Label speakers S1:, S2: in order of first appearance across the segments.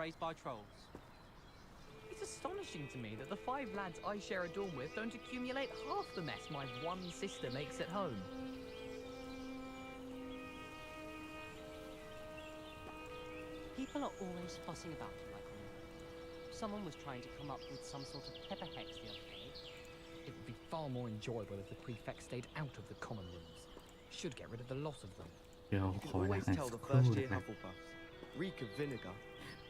S1: raised by trolls.
S2: It's astonishing to me that the 5 lads I share a dorm with don't accumulate half the mess my one sister makes at home.
S1: People are always fussing about you like on. Someone was trying to come up with some sort of pepper hex the other day.
S2: It would be far more enjoyable if the prefect stayed out of the common rooms. Should get rid of the lot of them.
S3: เดี๋ยวขอเวลากันสักครู่นะครับ
S4: reek of vinegar.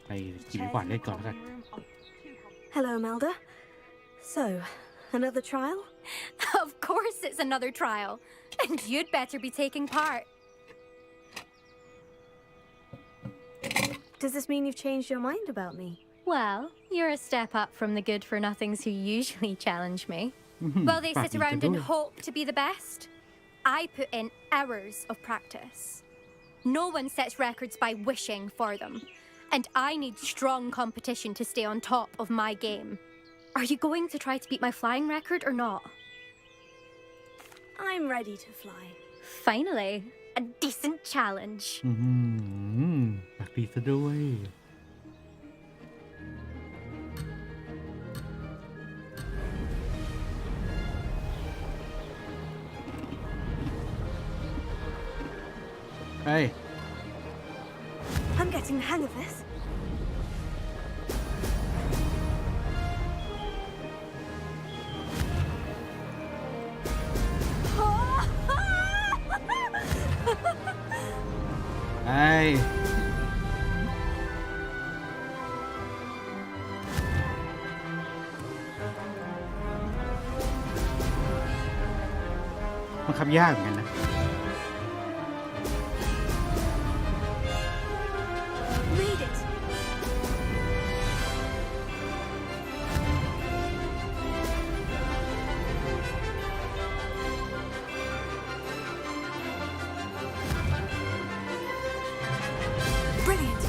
S3: ไปกินก่อนเล่นก่อนแล้วกัน
S5: Hello, Melda. So, another trial?
S6: Of course it's another trial. And you'd better be taking part.
S5: Does this mean you've changed your mind about me?
S6: Well, you're a step up from the good-for-nothings who usually challenge me. While they sit around and hope to be the best, I put in hours of practice. No one sets records by wishing for them. And I need strong competition to stay on top of my game. Are you going to try to beat my flying record or not?
S5: I'm ready to fly.
S6: Finally, a decent challenge.
S3: ปากดีซะด้วย เฮ้ย
S5: I'm getting the hang of this.
S3: Hey. Nó khắp giá rồi nè.
S5: Read it. Brilliant.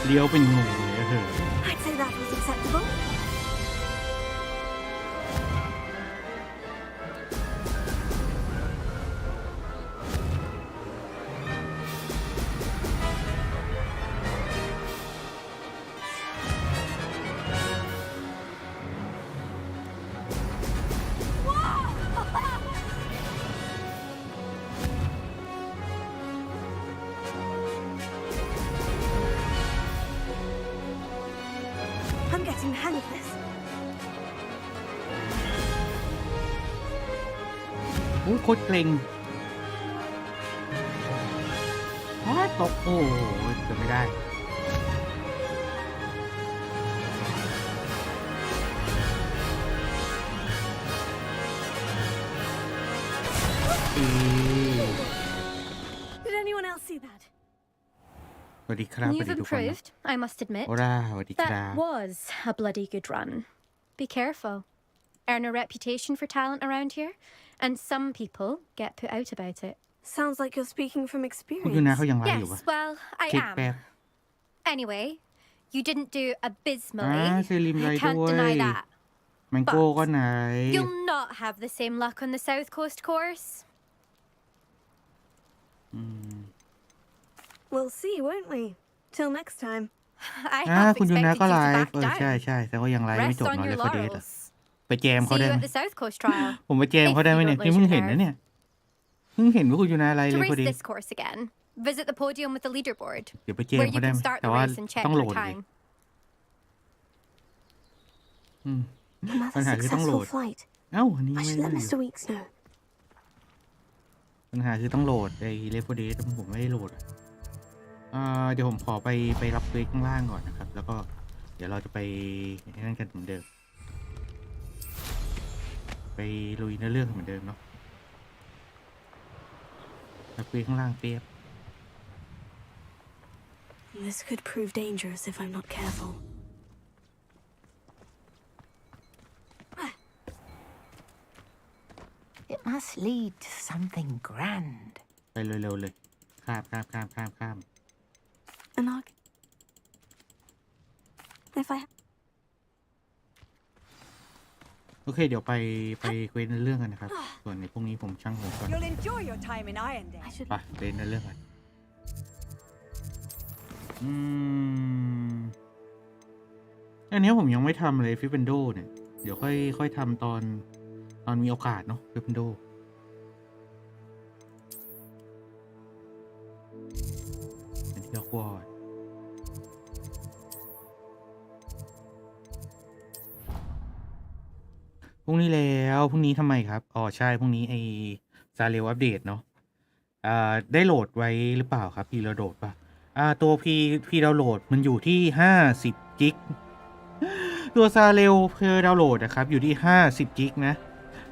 S3: Liêu bên ngủ vậy hả?
S5: I'd say that was acceptable. I'm getting the hang of this.
S3: โอ้ยโคตรเกร็งตกโอ้โหเกือบไม่ได้
S5: Did anyone else see that?
S3: สวัสดีครับสวัส
S6: You've
S3: ดีทุกคนนะ
S6: improved, I must admit.
S3: โอราสวัสดีครับ
S6: That was a bloody good run. Be careful. Earn a reputation for talent around here, and some people get put out about it.
S5: Sounds like you're speaking from
S3: คุณยูนา
S5: experience.
S3: เขายังไลฟ์อยู่ปะ
S6: Yes, well, I
S3: เช็คแป๊บ
S6: am. Anyway, you didn't do
S3: อ่า
S6: abysmally.
S3: เซริมไล
S6: I
S3: ฟ์
S6: can't
S3: ด้วย
S6: deny that.
S3: แมงโก้ก็ไหน
S6: You'll not have the same luck on the South Coast course.
S5: We'll see, won't we? Till next time.
S6: I
S3: อ่า
S6: half
S3: คุณยูนา
S6: expected
S3: ก็
S6: you
S3: ไล
S6: to
S3: ฟ์
S6: back
S3: ใช่
S6: down.
S3: ใช่แต่ก็ยังไลฟ์ไม่
S6: Rest
S3: จบ
S6: on
S3: เนาะ
S6: your
S3: เลยฟอเดส
S6: laurels.
S3: ไปแจมเขา
S6: See
S3: ได้
S6: you
S3: ไหม
S6: at the South Coast trial.
S3: ผมไปแจมเขาได้ไหมเนี่ย
S6: If
S3: นี่
S6: you
S3: เพิ่ง
S6: don't
S3: เห็นนะเนี่ยเพิ่งเห็นว่าคุณยูนาไลฟ์
S6: To
S3: เลยพอ
S6: race
S3: ดี
S6: this course again, visit the podium with the leaderboard,
S3: เดี๋ยวไปแจม
S6: where you
S3: เขาได้ไห
S6: can
S3: ม
S6: start
S3: แต่
S6: the
S3: ว่า
S6: race and check
S3: ต้องโหล
S6: your
S3: ดดิ
S6: time.
S5: Another
S3: ปัญหาคือต้องโหล
S5: successful
S3: ด
S5: flight.
S3: เอ้าอันนี้
S5: I
S3: ไม่
S5: should
S3: ได้
S5: let
S3: อยู่
S5: Mr. Weeks know.
S3: ปัญหาคือต้องโหลดไอ้เลฟเดสผมไม่ได้โหลดเดี๋ยวผมขอไปรับเควสข้างล่างก่อนนะครับ แล้วก็เดี๋ยวเราจะไปนั่นกันเหมือนเดิมไปลุยเนื้อเรื่องเหมือนเดิมเนาะรับเควสข้างล่างเปียบ
S5: This could prove dangerous if I'm not careful.
S7: It must lead to something grand.
S3: ไปเร็วๆเลยข้าม
S5: An arc. If I
S3: โอเคเดี๋ยวไปเว้นเรื่องกันนะครับส่วนในพวกนี้ผมช่างหัวก่อน
S8: You'll enjoy your time in Irondale.
S5: I should
S3: ไปเว้นเรื่องกันอันนี้ผมยังไม่ทำเลยฟิปเปนโดเนี่ยเดี๋ยวค่อยทำตอนมีโอกาสเนาะฟิปเปนโดเป็นที่ฮอกวอตส์พรุ่งนี้แล้วพรุ่งนี้ทำไมครับอ๋อใช่พรุ่งนี้ไอซาเรลอัปเดตเนาะได้โหลดไว้หรือเปล่าครับพี่เราโหลดป่ะตัวพี่ดาวน์โหลดมันอยู่ที่50 จิกตัวซาเรลเพื่อดาวน์โหลดนะครับอยู่ที่50 จิกนะ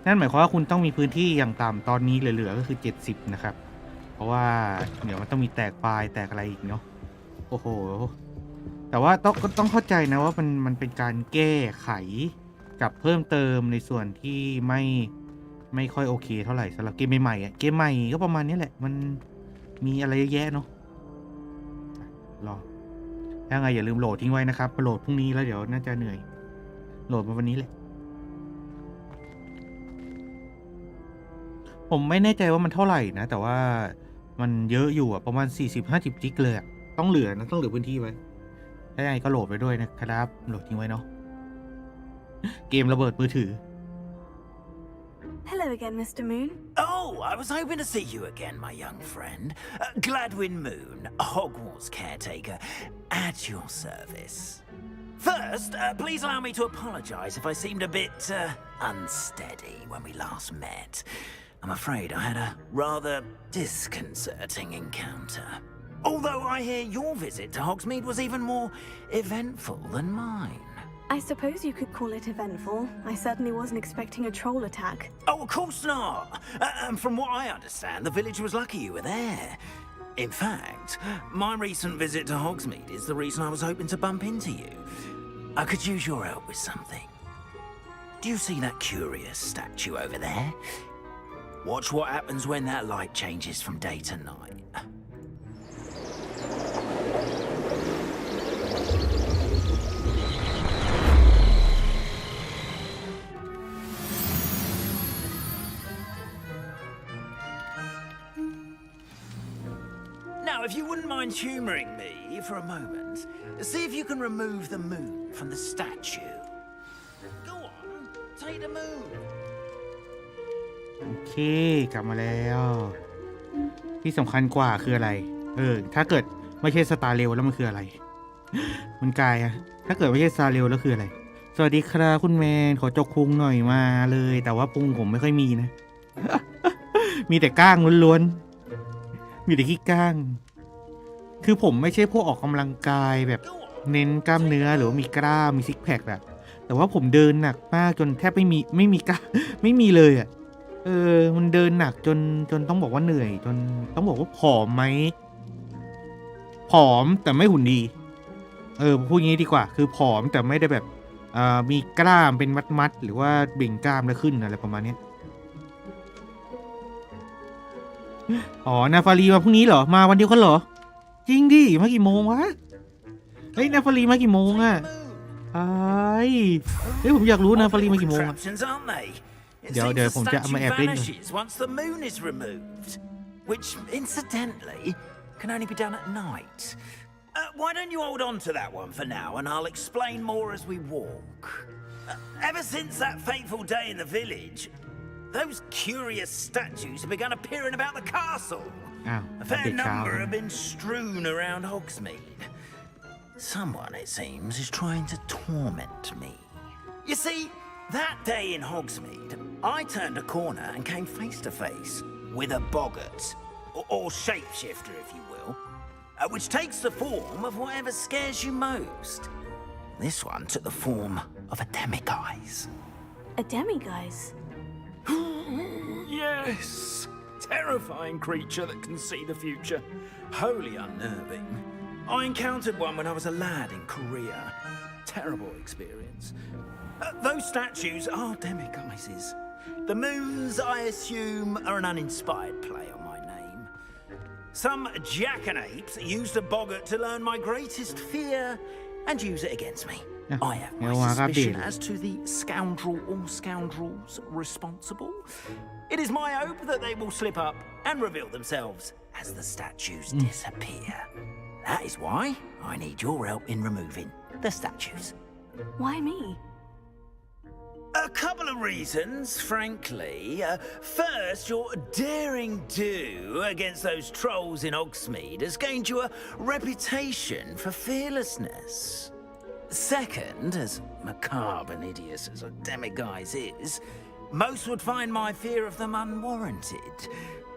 S3: นั่นหมายความว่าคุณต้องมีพื้นที่อย่างต่ำตอนนี้เหลือๆก็คือ70นะครับเพราะว่าเดี๋ยวมันต้องมีแตกไฟล์แตกอะไรอีกเนาะโอ้โหแต่ว่าต้องเข้าใจนะว่ามันเป็นการแก้ไขกับเพิ่มเติมในส่วนที่ไม่ค่อยโอเคเท่าไหร่สำหรับเกมใหม่ๆเกมใหม่ก็ประมาณนี้แหละมันมีอะไรเยอะแยะเนาะรอถ้าไงอย่าลืมโหลดทิ้งไว้นะครับโหลดพรุ่งนี้แล้วเดี๋ยวน่าจะเหนื่อยโหลดมาวันนี้แหละผมไม่แน่ใจว่ามันเท่าไหร่นะแต่ว่ามันเยอะอยู่ประมาณ40-50 จิกเลยต้องเหลือนะต้องเหลือพื้นที่ไว้ถ้าไงก็โหลดไปด้วยนะครับโหลดทิ้งไว้เนาะเกมระเบิดมือถือ
S5: Hello again, Mr. Moon.
S9: Oh, I was hoping to see you again, my young friend. Gladwin Moon, Hogwarts caretaker, at your service. First, please allow me to apologize if I seemed a bit, unsteady when we last met. I'm afraid I had a rather disconcerting encounter. Although I hear your visit to Hogsmeade was even more eventful than mine.
S5: I suppose you could call it eventful. I certainly wasn't expecting a troll attack.
S9: Oh, of course not. And from what I understand, the village was lucky you were there. In fact, my recent visit to Hogsmeade is the reason I was hoping to bump into you. I could use your help with something. Do you see that curious statue over there? Watch what happens when that light changes from day to night. Now, if you wouldn't mind humouring me for a moment, see if you can remove the moon from the statue. Go on, take the moon.
S3: โอเคกลับมาแล้วที่สำคัญกว่าคืออะไรถ้าเกิดไม่ใช่สตาร์เรลแล้วมันคืออะไรมันกายอะถ้าเกิดไม่ใช่สตาร์เรลแล้วคืออะไรสวัสดีครับคุณแมนขอจกพุงหน่อยมาเลยแต่ว่าพุงผมไม่ค่อยมีนะ มีแต่ก้างล้วนๆมีแต่ขี้ก้างคือผมไม่ใช่พวกออกกำลังกายแบบเน้นกล้ามเนื้อหรือว่ามีกล้ามมีซิกแพคอะแต่ว่าผมเดินหนักมากจนแทบไม่มีกล้ามไม่มีเลยอะมันเดินหนักจนต้องบอกว่าเหนื่อยจนต้องบอกว่าผอมไหมผอมแต่ไม่หุ่นดีพูดงี้ดีกว่าคือผอมแต่ไม่ได้แบบมีกล้ามเป็นมัดหรือว่าเบ่งกล้ามแล้วขึ้นอะไรประมาณนี้อ๋อนาฟารีมาพรุ่งนี้เหรอมาวันเดียวกันเหรอจริงดิมากี่โมงวะเฮ้ยนาฟารีมากี่โมงอะเฮ้ยผมอยากรู้นาฟารีมากี่โมงอะเดี๋ยวผมจะมาแอบเล่นก่อน
S9: once the moon is removed, which incidentally can only be done at night. Why don't you hold on to that one for now, and I'll explain more as we walk. Ever since that fateful day in the village, those curious statues have begun appearing about the castle. A fair number have been strewn around Hogsmeade. Someone, it seems, is trying to torment me. You see, that day in Hogsmeade, I turned a corner and came face to face with a boggart, or shapeshifter, if you will, which takes the form of whatever scares you most. This one took the form of a demiguise.
S5: A demiguise?
S9: Yes! Terrifying creature that can see the future. Wholly unnerving. I encountered one when I was a lad in Korea. Terrible experience. Those statues are demiguises. The moons, I assume, are an uninspired play on my name. Some jackanapes used a boggart to learn my greatest fear and use it against me. I have my
S3: เอลอาก็อัปเดต
S9: suspicion as to the scoundrel or scoundrels responsible. It is my hope that they will slip up and reveal themselves as the statues disappear. That is why I need your help in removing the statues.
S5: Why me?
S9: A couple of reasons, frankly. First, your daring do against those trolls in Hogsmeade has gained you a reputation for fearlessness. Second, as macabre and hideous as a demiguise is, most would find my fear of them unwarranted.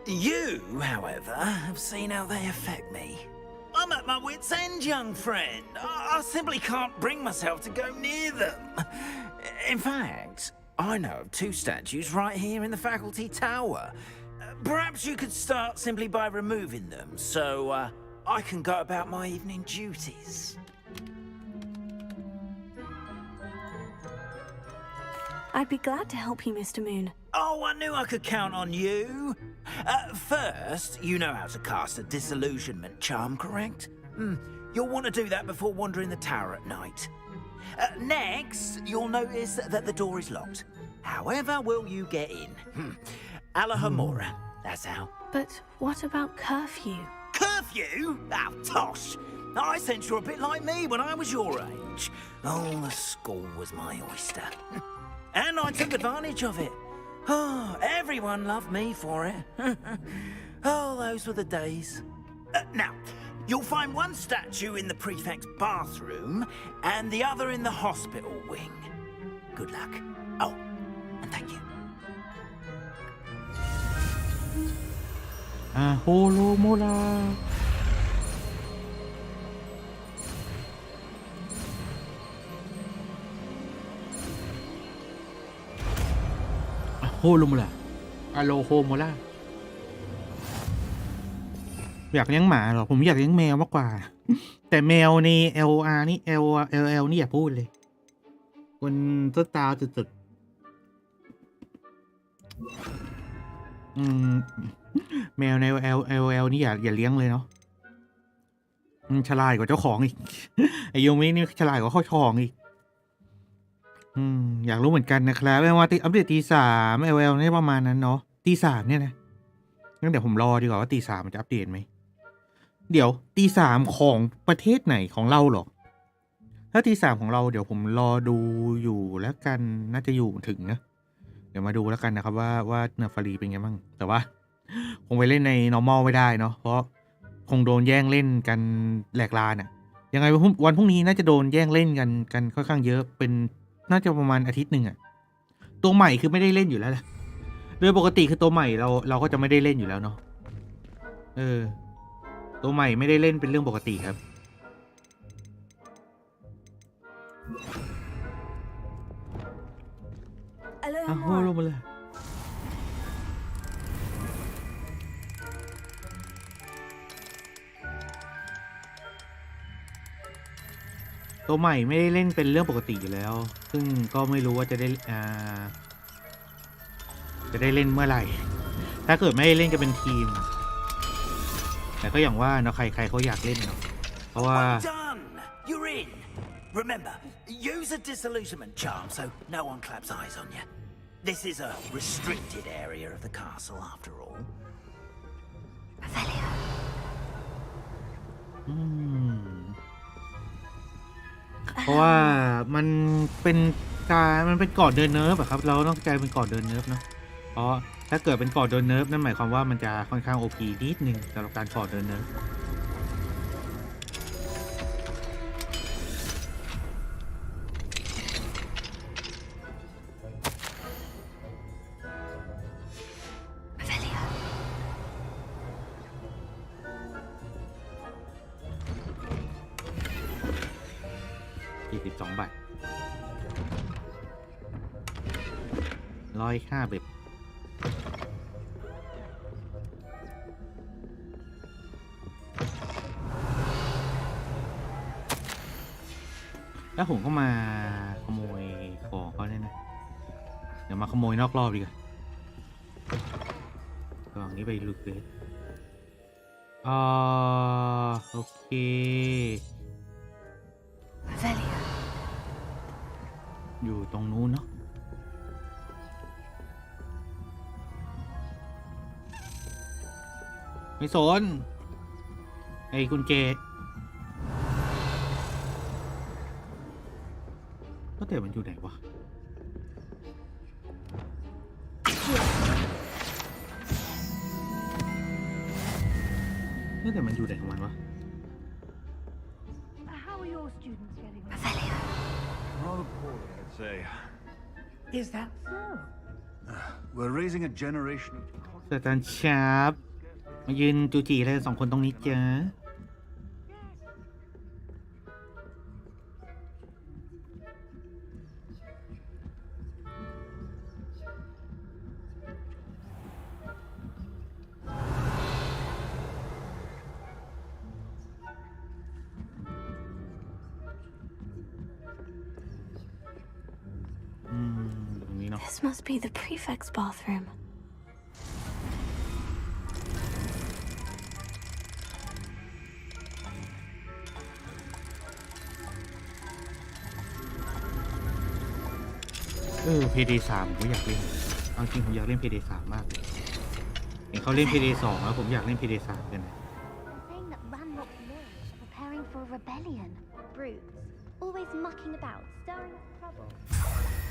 S9: You, however, have seen how they affect me. I'm at my wit's end, young friend. I simply can't bring myself to go near them. In fact, I know of 2 statues right here in the faculty tower. Perhaps you could start simply by removing them, so I can go about my evening duties.
S5: I'd be glad to help you, Mr. Moon.
S9: Oh, I knew I could count on you. First, you know how to cast a disillusionment charm, correct? You'll want to do that before wandering the tower at night. Next, you'll notice that the door is locked. However will you get in? Alahamora, that's how.
S5: But what about curfew?
S9: Curfew? Oh, tosh. I sense you're a bit like me when I was your age. Oh, the school was my oyster. And I took advantage of it. Oh, everyone loved me for it. Oh, those were the days. Now, you'll find one statue in the prefect's bathroom and the other in the hospital wing. Good luck. Oh, and thank you.
S3: โฮโลโมลาโฮโลโมลาอะโลโฮโมลาอยากเลี้ยงหมาหรอผมอยากเลี้ยงแมวมากกว่าแต่แมวใน LR นี่ LL นี่อย่าพูดเลยคนต้นตาจุดแมวใน LL นี่อย่าเลี้ยงเลยเนาะฉลาดกว่าเจ้าของอีก ไอโยมินี่ฉลาดกว่าเจ้าของอีกอยากรู้เหมือนกันนะครับว่าอัปเดตตี 3 LL นี่ประมาณนั้นเนาะตี 3เนี่ยนะงั้นเดี๋ยวผมรอดีกว่าว่าตี 3มันจะอัปเดตไหมเดี๋ยวตี 3ของประเทศไหนของเราหรอถ้าตี 3ของเราเดี๋ยวผมรอดูอยู่แล้วกันน่าจะอยู่ถึงนะเดี๋ยวมาดูแล้วกันนะครับว่าเนฟารีเป็นไงบ้างแต่ว่าคงไปเล่นใน normal ไม่ได้เนาะเพราะคงโดนแย่งเล่นกันแหลกลานอ่ะยังไงวันพรุ่งนี้น่าจะโดนแย่งเล่นกันค่อนข้างเยอะเป็นน่าจะประมาณอาทิตย์หนึ่งอ่ะตัวใหม่คือไม่ได้เล่นอยู่แล้วแหละโดยปกติคือตัวใหม่เราก็จะไม่ได้เล่นอยู่แล้วเนาะตัวใหม่ไม่ได้เล่นเป็นเรื่องปกติครับอ้าวลงมาเลยตัวใหม่ไม่ได้เล่นเป็นเรื่องปกติอยู่แล้วซึ่งก็ไม่รู้ว่าจะได้เล่นเมื่อไหร่ถ้าเกิดไม่ได้เล่นจะเป็นทีมแต่ก็อย่างว่าเนาะใครเขาอยากเล่นเนาะเพราะว่า
S9: You're in. Remember, use a disillusionment charm so no one claps eyes on you. This is a restricted area of the castle after all.
S3: เพราะว่ามันเป็นเกาะเดินเนิร์ฟอะครับเราต้องใจเป็นเกาะเดินเนิร์ฟเนาะเพราะถ้าเกิดเป็นเกาะเดินเนิร์ฟนั่นหมายความว่ามันจะค่อนข้าง OP นิดนึงสำหรับการเกาะเดินเนิร์ฟ42 บาท105 เบ็บแล้วผมก็มาขโมยของเขาเนี่ยนะเดี๋ยวมาขโมยนอกรอบดีกว่าก็อย่างนี้ไปลุกเลยโอเค
S5: Revelio.
S3: อยู่ตรงนู้นเนาะไม่สนไอ้กุญแจก็แต่มันอยู่ไหนวะแต่มันอยู่ไหนของมันวะ
S5: How are your students getting? Revelio.
S10: Rather poorly, I'd say.
S7: Is that so?
S10: We're raising a generation of...
S3: ศาสตราจารย์ชาร์ปมายืนจูจีอะไรสองคนตรงนี้จ้าตรงนี้เนาะ
S5: This must be the prefect's bathroom.
S3: PD3 ผมอยากเล่นเอาจริงผมอยากเล่น PD3 มากเลยเห็นเขาเล่น PD2 แล้วผมอยากเล่น PD3 กันนะ
S11: Saying that Ranrock's lawyers are preparing for a rebellion. Brutes, always mucking about, stirring up trouble.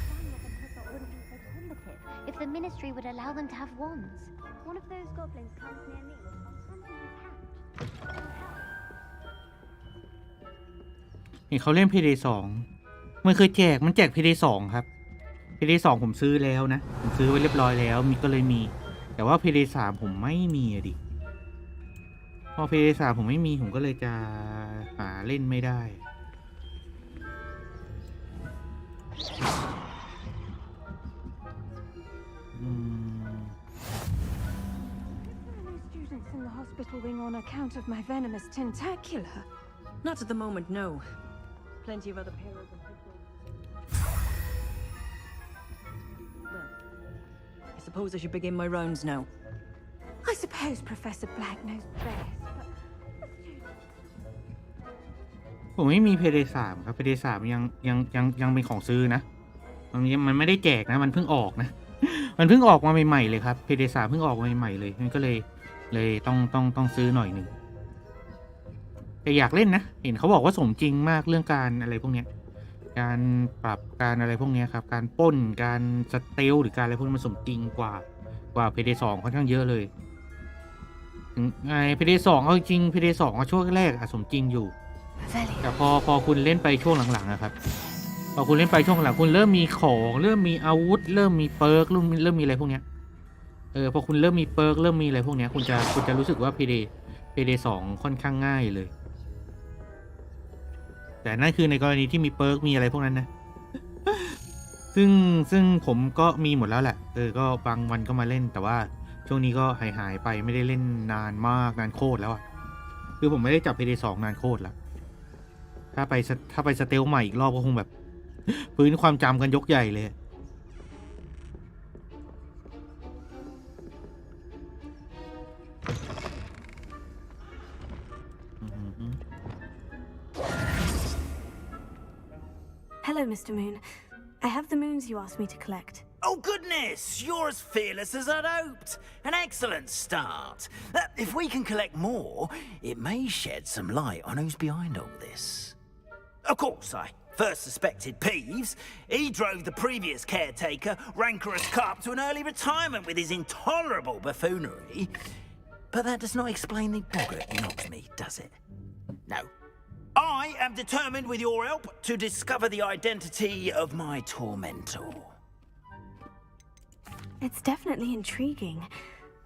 S11: Ranrock and Hussar wouldn't be so combative if the ministry would allow them to have wands. One of those goblins comes near me, I'll send him his hat.
S3: เห็นเขาเล่น PD2 มันเคยแจกมันแจก PD2 ครับ PD2 ผมซื้อแล้วนะผมซื้อไว้เรียบร้อยแล้วมีก็เลยมีแต่ว่า PD3 ผมไม่มีอะดิพอ PD3 ผมไม่มีผมก็เลยจะหาเล่นไม่ได้
S5: Students in the hospital wing on account of my venomous tentacular.
S8: Not at the moment, no. Plenty of other perils and pitfalls. Well, I suppose I should begin my rounds now.
S5: I suppose Professor Black knows best, but
S3: ผมไม่มี PD3 ครับ PD3 ยังเป็นของซื้อนะมันไม่ได้แจกนะมันเพิ่งออกนะ มันเพิ่งออกมาใหม่ๆเลยครับ PD3 เพิ่งออกมาใหม่ๆเลยมันก็เลยต้องซื้อหน่อยหนึ่งแต่อยากเล่นนะเห็นเขาบอกว่าสมจริงมากเรื่องการอะไรพวกเนี้ยการปรับการอะไรพวกเนี้ยครับการปล้นการสเตลหรือการอะไรพวกนี้มันสมจริงกว่า PD2 ค่อนข้างเยอะเลยPD2 เอาจริง PD2 ช่วงแรกสมจริงอยู่แต่พอคุณเล่นไปช่วงหลังๆนะครับพอคุณเล่นไปช่วงหลังคุณเริ่มมีของเริ่มมีอาวุธเริ่มมีเปิร์กเริ่มมีอะไรพวกเนี้ยพอคุณเริ่มมีเปิร์กเริ่มมีอะไรพวกเนี้ยคุณจะรู้สึกว่า PD2 ค่อนข้างง่ายเลยแต่นั่นคือในกรณีที่มีเปิร์กมีอะไรพวกนั้นนะ ซึ่งผมก็มีหมดแล้วแหละก็บางวันก็มาเล่นแต่ว่าช่วงนี้ก็หายไปไม่ได้เล่นนานมากนานโคตรแล้วคือผมไม่ได้จับ PD2 นานโคตรละถ้าไปสเตลใหม่อีกรอบก็คงแบบ พื้นความจำกันยกใหญ่เลย
S5: Hello, Mr. Moon. I have the moons you asked me to collect.
S9: Oh, goodness! You're as fearless as I'd hoped. An excellent start. If we can collect more, it may shed some light on who's behind all this. Of course, I first suspected Peeves. He drove the previous caretaker, Rancorous Carp, to an early retirement with his intolerable buffoonery. But that does not explain the boggart he knocks me, does it? No. I am determined, with your help, to discover the identity of my tormentor.
S5: It's definitely intriguing.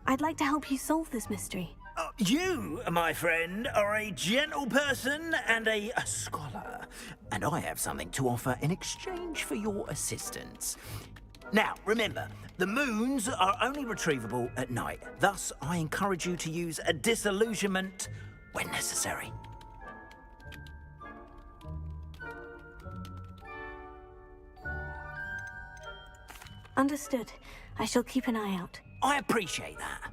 S5: I'd like to help you solve this mystery.
S9: You, my friend, are a gentle person and a scholar, and I have something to offer in exchange for your assistance. Now, remember, the moons are only retrievable at night. Thus, I encourage you to use a disillusionment when necessary.
S5: Understood. I shall keep an eye out.
S9: I appreciate that.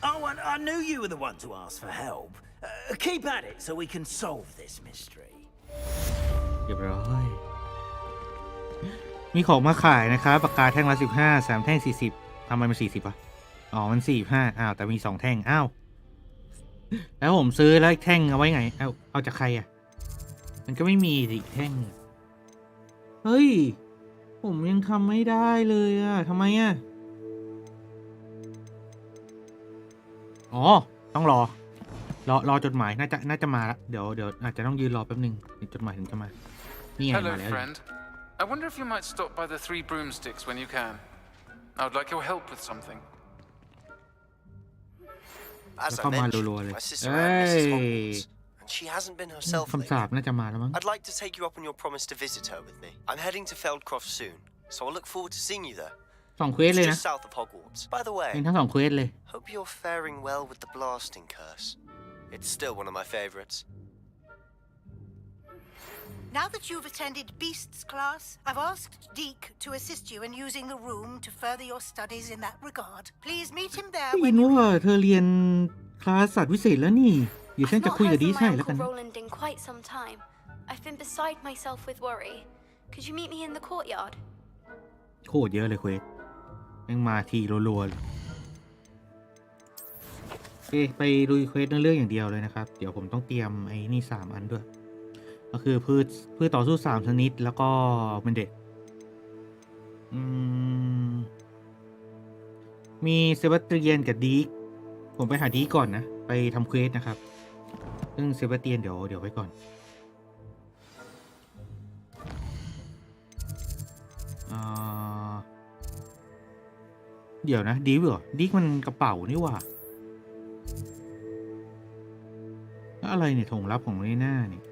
S9: Oh, and I knew you were the one to ask for help. Keep at it so we can solve this mystery.
S3: เรียบร้อยมีของมาขายนะครับปากกาแท่งละ15 3แท่ง40ทำไมมัน40อ่ะอ๋อมัน45อ้าวแต่มี2แท่งอ้าวแล้วผมซื้อแล้วแท่งเอาไว้ไงเอาจากใครอ่ะมันก็ไม่มีสิแท่งเฮ้ยผมยังทำไม่ได้เลยอ่ะทำไมอ่ะอ๋อต้องรอจดหมายน่าจะมาละเดี๋ยวอาจจะต้องยืนรอแป๊บนึงจดหมายถึงจะมานี่ไง
S12: Hello,
S3: มาแล้ว
S12: friend. I wonder if you might stop by the Three Broomsticks when you can. I would like your help with something.
S4: As I mentioned, my sister Mrs. Hogwars, and she hasn't been herself
S3: คำสาป
S4: lately.
S3: น่าจะมาแล้วมั้ง
S4: I'd like to take you up on your promise to visit her with me. I'm heading to Feldcroft soon, so I'll look forward to seeing you there.
S3: 2เควสเลย
S4: It's
S3: นะ
S4: just south of Hogwarts. By the way,
S3: เป็นทั้ง2เควสเลย
S4: hope you're faring well with the blasting curse. It's still one of my favorites.
S7: Now that you've attended Beasts class, I've asked Deke to assist you in using the room to further your studies in that regard. Please meet him there
S3: ได้ยิ
S7: when
S3: น
S7: you...
S3: ว่าเธอเรียนคลาสสัตว์วิเศษแล้วนี่เดี๋ยวฉัน
S5: I've
S3: จะ
S5: not
S3: คุยกับ
S5: heard
S3: ดี
S5: from
S3: ใช่
S5: my
S3: แล้วกัน
S5: Uncle Roland in quite some time. I've been beside myself with worry. Could you meet me in the courtyard?
S3: โคตรเยอะเลยเควสยังมาทีรัวๆเลยโอเคไปลุยเควสเรื่องอย่างเดียวเลยนะครับเดี๋ยวผมต้องเตรียมไอ้นี่3อันด้วยก็คือพืชต่อสู้3ชนิดแล้วก็เป็นเด็กมีเซบาสเตียนกับดีกผมไปหาดีกก่อนนะไปทำเควสนะครับซึ่งเซบาสเตียนเดี๋ยวไว้ก่อนเดี๋ยวนะดีกเหรอดีกมันกระเป๋านี่หว่าแล้วอะไรเนี่ยถุงลับของลีน่าเนี่ย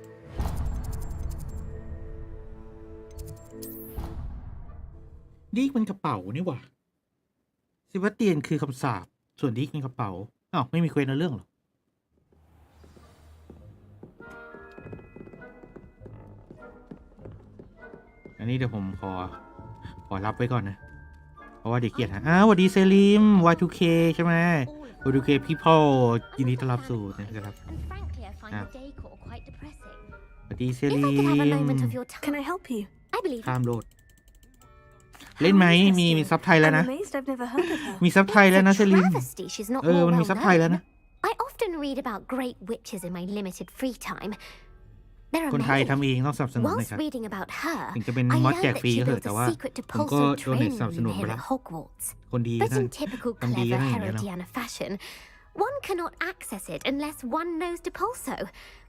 S3: ดีกมันกระเป๋านี่หว่าเซบาสเตียนคือคำสาปส่วนดีกเป็นกระเป๋าอ้าวไม่มีเควสในเรื่องหรออันนี้เดี๋ยวผมขอรับไว้ก่อนนะเพราะว่าเด็กเกียรติสวัสดีเซลิม Y2K ใช่ไหม Y2K people ยินดีต้อนรับสู่นะครับสวัสดีเซลิม
S5: Can I help you?
S3: ข้ามโลดเล่นไหมมีซับไทยแล้วนะ
S5: I'm amazed I've never heard of her.
S3: มีซับไทยแล้วนะเซลิม มันมีซับไทยแล้วนะ
S11: I often read about great witches in my limited free time. They're
S3: คนไทย
S11: amazing.
S3: ทำเองต้องสนับสนุนนะ
S11: Whilst
S3: ครับ
S11: reading about her,
S3: ถึงจะเป็น
S11: I
S3: มอด
S11: learned
S3: แจก
S11: that
S3: ฟรี
S11: she
S3: ก็เถอะ
S11: built
S3: แต่
S11: a
S3: ว่า
S11: secret
S3: ผมก็
S11: Depulso
S3: โดเนท
S11: training
S3: สนับสนุน
S11: room
S3: ไป
S11: here
S3: แล้ว
S11: at Hogwarts.
S3: คนดี
S11: But
S3: นะ
S11: in typical
S3: ทำดี
S11: clever
S3: ก็อย่างนี้ยแหละ
S11: Herodiana fashion, one cannot access it unless one knows Depulso,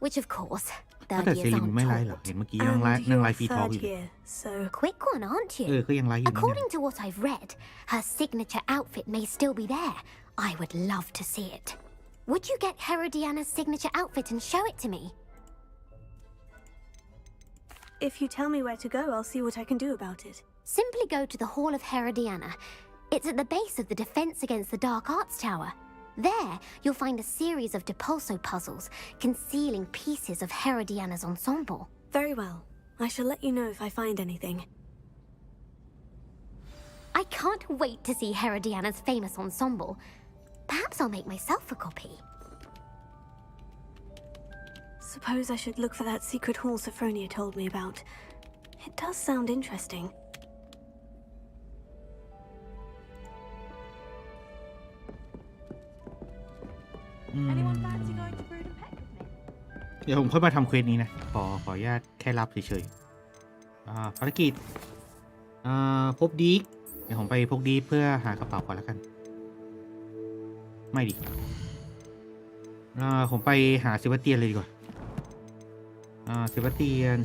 S11: which of course
S3: แต่
S11: third
S3: เซ
S11: years
S3: ลิม
S11: aren't
S3: ไม่ไลฟ์เหรอ
S11: taught.
S3: เห็นเมื่อกี้ยังไลฟ์ฟรีทอล์ก
S5: third
S3: อยู่
S5: year, so...
S11: Quick one, aren't you?
S3: ก็ยังไลฟ์อยู่นี่
S11: According to what I've read, her signature outfit may still be there. I would love to see it. Would you get Herodiana's signature outfit and show it to me?
S5: If you tell me where to go, I'll see what I can do about it.
S11: Simply go to the Hall of Herodiana. It's at the base of the Defense Against the Dark Arts Tower. There, you'll find a series of Depulso puzzles concealing pieces of Herodiana's ensemble.
S5: Very well. I shall let you know if I find anything.
S11: I can't wait to see Herodiana's famous ensemble. Perhaps I'll make myself a copy.
S5: Suppose I should look for that secret hall Sophronia told me about. It does sound interesting.
S8: Anyone fancy going to Brood and Peck with me?
S3: เดี๋ยวผมค่อยมาทำเควสนี้นะขออนุญาตแค่รับเฉยๆภารกิจพบดีกเดี๋ยวผมไปพบดีเพื่อหากระเป๋าก่อนแล้วกันไม่ดิผมไปหาเซบาสเตียนเลยดีกว่าเซบาสเตียน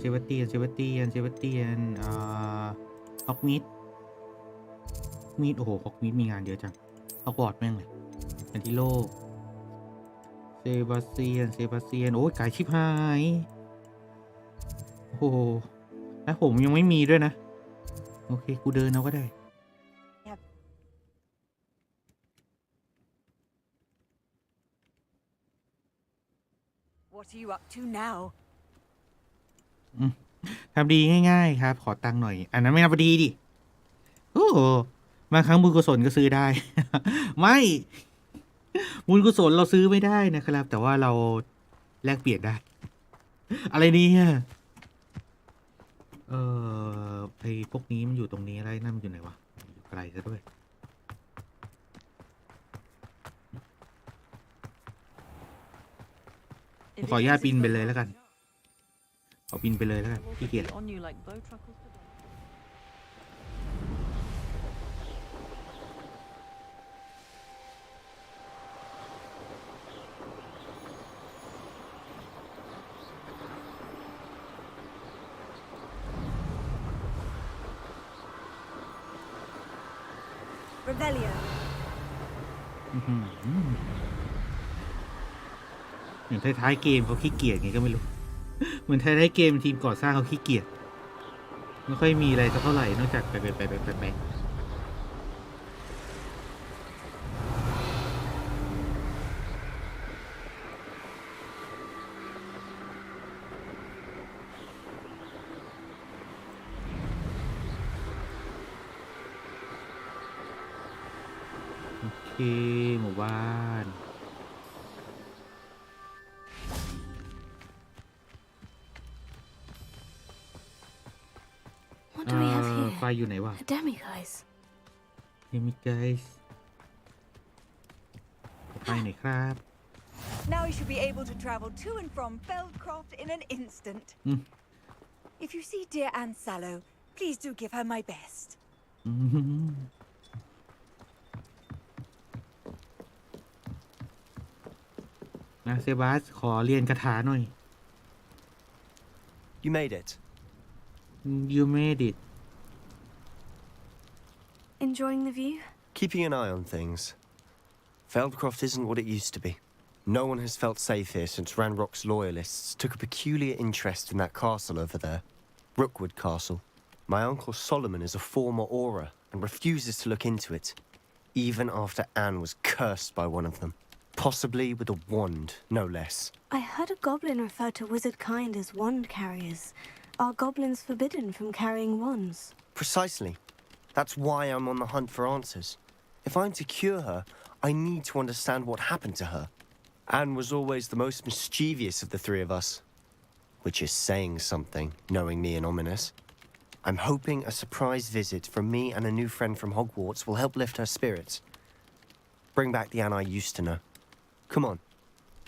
S3: ฮอกมิดโอ้โหฮอกมิดมีงานเยอะจังฮอกวอตส์แม่งเลยแอนติโลเซบาสเตียนโอ้ยไก่ชิบหายโอ้โหแล้วผมยังไม่มีด้วยนะโอเคกูเดินเอาก็ได้
S8: What are you up to now?
S3: ทำดีง่ายๆครับขอตังค์หน่อยอันนั้นไม่นับดีดิโอ้บางครั้งบุญกุศลก็ซื้อได้ ไม่บุญกุศลเราซื้อไม่ได้นะครับแต่ว่าเรา แลกเปลี่ยนได้ อะไรเนี่ยไอพวกนี้มันอยู่ตรงนี้อะไรนั่นมันอยู่ไหนวะอยู่ไกลซะด้วยขออนุญาตบินไปเลยแล้วกันขอบินไปเลยแล้วกันขี้เกียจอย่างท้ายๆเกมเขาขี้เกียจไงก็ไม่รู้ เหมือนท้ายๆเกมทีมก่อสร้างเขาขี้เกียจไม่ค่อยมีอะไรสักเท่าไหร่นอกจากไปโอเคหมู่บ้าน
S5: What do we have here?
S3: ไฟอยู่ไหนวะ
S5: A demiguise.
S3: demiguise ไปไหนครับ
S13: Now you should be able to travel to and from Feldcroft in an instant. If you see dear Anne Sallow, please do give her my best.
S3: นะเซบาสขอเรียนคาถาหน่อย
S4: You made it.
S3: You made it.
S5: Enjoying the view?
S4: Keeping an eye on things. Feldcroft isn't what it used to be. No one has felt safe here since Ranrock's loyalists took a peculiar interest in that castle over there. Rookwood Castle. My uncle Solomon is a former Auror and refuses to look into it, even after Anne was cursed by one of them. Possibly with a wand, no less.
S5: I heard a goblin refer to wizard kind as wand carriers. Are goblins forbidden from carrying wands?
S4: Precisely. That's why I'm on the hunt for answers. If I'm to cure her, I need to understand what happened to her. Anne was always the most mischievous of the three of us. Which is saying something, knowing me and ominous. I'm hoping a surprise visit from me and a new friend from Hogwarts will help lift her spirits. Bring back the Anne I used to know. Come on.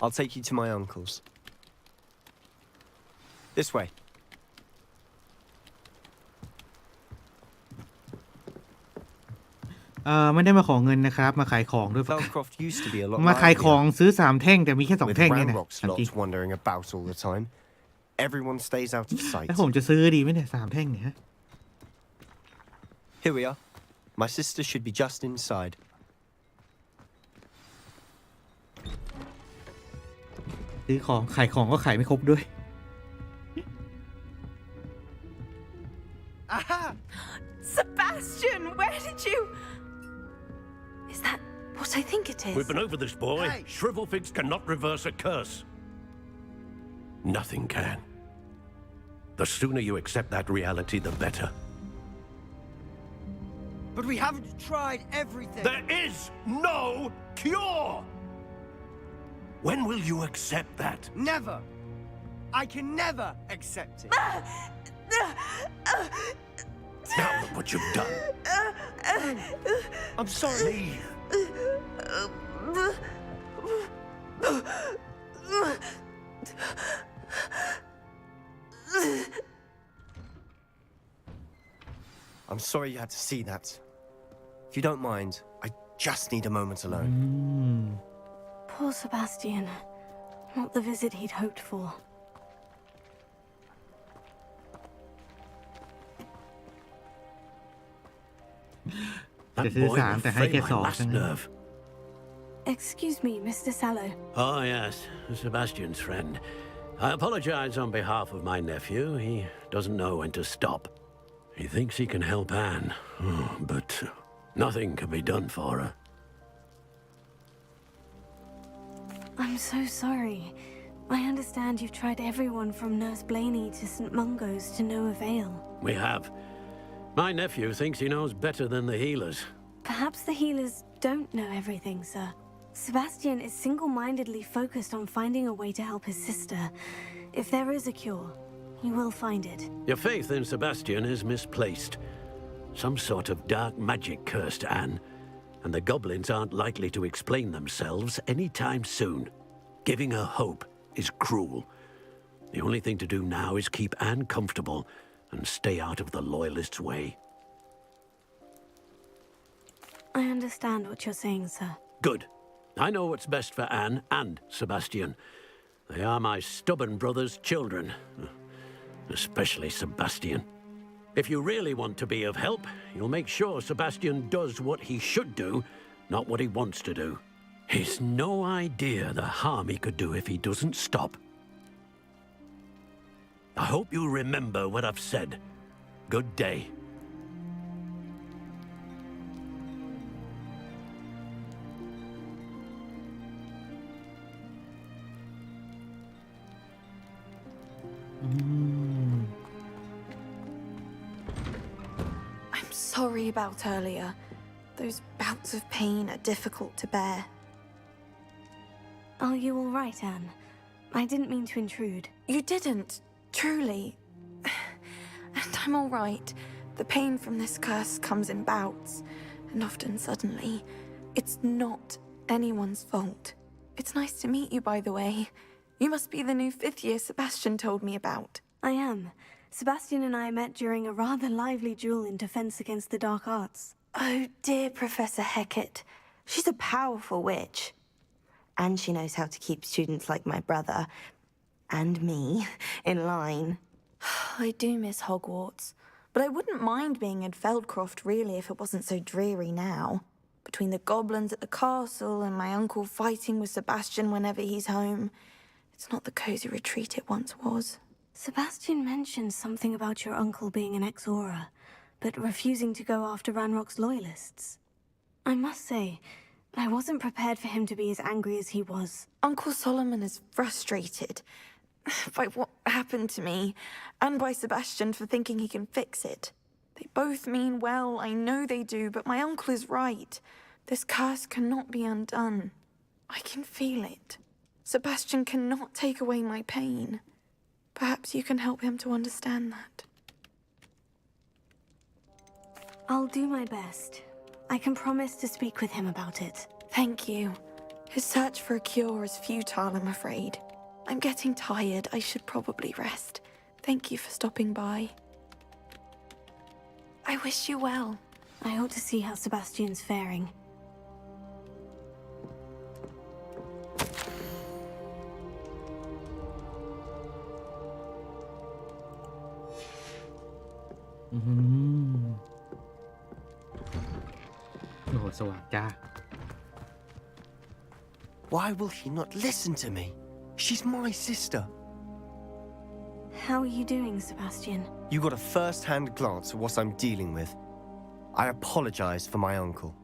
S4: I'll take you to my uncle's. This way.
S3: ไม่ได้มาขอเงินนะครับมาขายของด้วย
S4: Feldcroft used to be a lot
S3: มาขายของซื้อ3แท่งแต่มีแค่2แท่งเนี่ยนะ
S4: Ranrock's lots wandering about all the time. Everyone stays out of sight.
S3: แล้วผมจะซื้อดีไหมเนี่ย3แท่งเนี่ย
S4: Here we are. My sister should be just inside.
S3: ซื้อของขายของก็ขายไม่ครบด้วย
S13: Aha! Sebastian, where did you...
S5: Is that what I think it is?
S14: We've been over this, boy.
S10: Hey.
S14: Shrivelfix cannot reverse a curse. Nothing can. The sooner you accept that reality, the better.
S15: But we haven't tried everything.
S14: There is no cure! When will you accept that?
S15: Never. I can never accept it.
S14: Now look what you've done.
S15: I'm sorry.
S14: Leave.
S4: I'm sorry you had to see that. If you don't mind, I just need a moment alone.
S5: Poor Sebastian. Not the visit he'd hoped for.
S3: จะซื้อ3แต่ให้แค่2ใช่ไหม
S5: Excuse me, Mr. Sallow.
S14: Oh, yes, Sebastian's friend. I apologize on behalf of my nephew. He doesn't know when to stop. He thinks he can help Anne, but nothing can be done for her.
S5: I'm so sorry. I understand you've tried everyone from Nurse Blaney to St. Mungo's to no avail.
S14: We have. My nephew thinks he knows better than the healers.
S5: Perhaps the healers don't know everything, sir. Sebastian is single-mindedly focused on finding a way to help his sister. If there is a cure, he will find it.
S14: Your faith in Sebastian is misplaced. Some sort of dark magic cursed Anne, and the goblins aren't likely to explain themselves anytime soon. Giving her hope is cruel. The only thing to do now is keep Anne comfortable and stay out of the Loyalists' way.
S5: I understand what you're saying, sir.
S14: Good. I know what's best for Anne and Sebastian. They are my stubborn brother's children. Especially Sebastian. If you really want to be of help, you'll make sure Sebastian does what he should do, not what he wants to do. He's no idea the harm he could do if he doesn't stop. I hope you remember what I've said. Good day.
S16: I'm sorry about earlier. Those bouts of pain are difficult to bear.
S5: Are you all right, Anne? I didn't mean to intrude.
S16: You didn't, truly. And I'm all right. The pain from this curse comes in bouts, and often suddenly. It's not anyone's fault. It's nice to meet you, by the way. You must be the new 5th year Sebastian told me about.
S5: I am. Sebastian and I met during a rather lively duel in defense against the dark arts.
S16: Oh, dear Professor Hecat. She's a powerful witch. And she knows how to keep students like my brother, and me, in line. I do miss Hogwarts, but I wouldn't mind being in Feldcroft, really, if it wasn't so dreary now. Between the goblins at the castle and my uncle fighting with Sebastian whenever he's home, it's not the cozy retreat it once was.
S5: Sebastian mentioned something about your uncle being an ex-Auror, but refusing to go after Ranrock's Loyalists. I must say, I wasn't prepared for him to be as angry as he was.
S16: Uncle Solomon is frustrated by what happened to me, and by Sebastian for thinking he can fix it. They both mean well, I know they do, but my uncle is right. This curse cannot be undone. I can feel it. Sebastian cannot take away my pain. Perhaps you can help him to understand that.
S5: I'll do my best. I can promise to speak with him about it.
S16: Thank you. His search for a cure is futile, I'm afraid. I'm getting tired. I should probably rest. Thank you for stopping by. I wish you well.
S5: I ought to see how Sebastian's faring.
S3: Oh, so
S4: Why will he not listen to me? She's my sister.
S5: How are you doing, Sebastian?
S4: You got a first-hand glance at what I'm dealing with. I apologize for my uncle.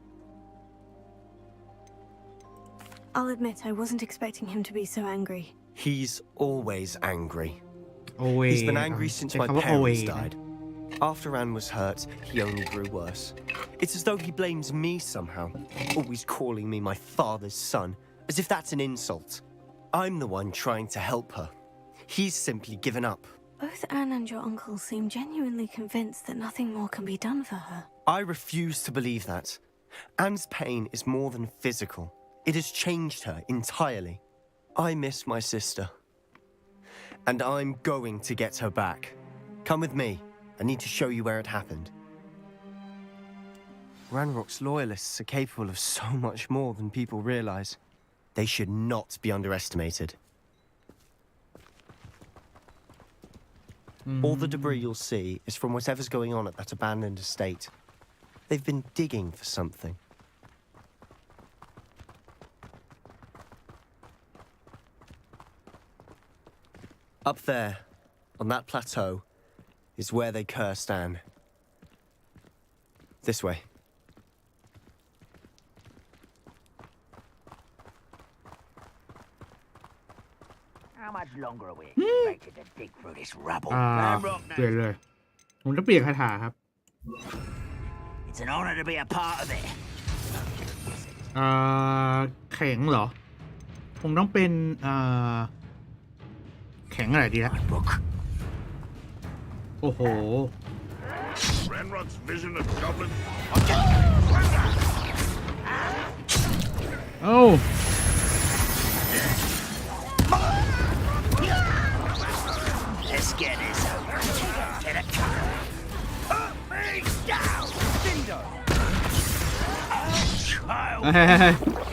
S5: I'll admit I wasn't expecting him to be so angry.
S4: He's always angry.
S3: Always.
S4: He's been angry since my parents died. After Anne was hurt, he only grew worse. It's as though he blames me somehow, always calling me my father's son, as if that's an insult. I'm the one trying to help her. He's simply given up.
S5: Both Anne and your uncle seem genuinely convinced that nothing more can be done for her.
S4: I refuse to believe that. Anne's pain is more than physical. It has changed her entirely. I miss my sister. And I'm going to get her back. Come with me. I need to show you where it happened. Ranrock's Loyalists are capable of so much more than people realize. They should not be underestimated. All the debris you'll see is from whatever's going on at that abandoned estate. They've been digging for something. Up there, on that plateau, is where they cursed Anne. This way.
S9: How much longer are we expected to dig through this rubble?
S3: เปลี่ยนเลยผมจะเปลี่ยนคาถาครับ
S9: It's an honor to be a part of it.
S3: แข็งเหรอคงต้องเป็นแข็งอะไรดีละโอ้โหโอ้
S9: Let's get this over. Get a cut. Put me down. Dindo.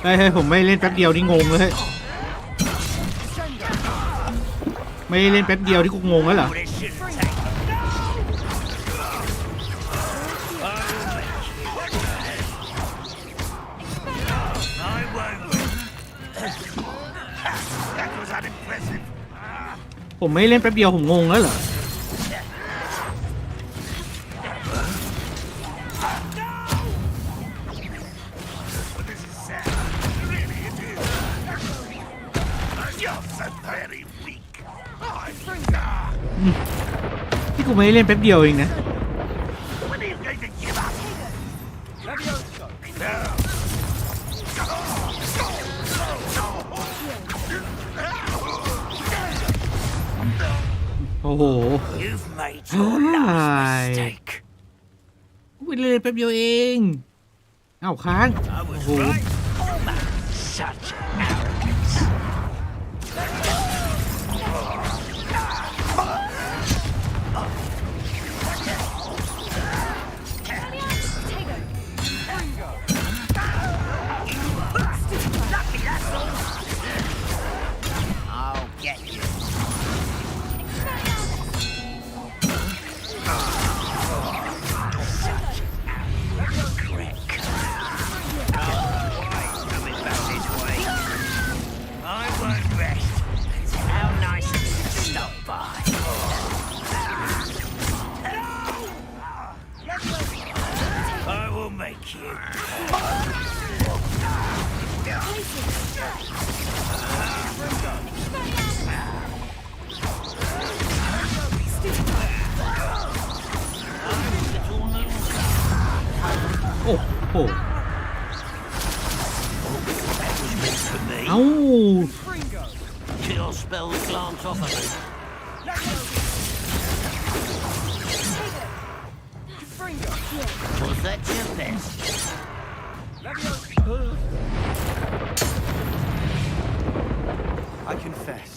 S3: เฮ้ยผมไม่เล่นแป๊บเดียวนี่งงเลยไม่เล่นแป๊บเดียวที่กูงงแล้วเหรอผมไม่เล่นแป๊บเดียวผมงงแล้วเหรอที่กูไม่เล่นแป๊บเดียวเองนะโอ้โหไม่เล่นแป๊บเดียวเองเอ้าค้างโอ้โหโอ้โหเอ้า
S14: Chill spells glance off of me. Was that your best?
S4: I confess,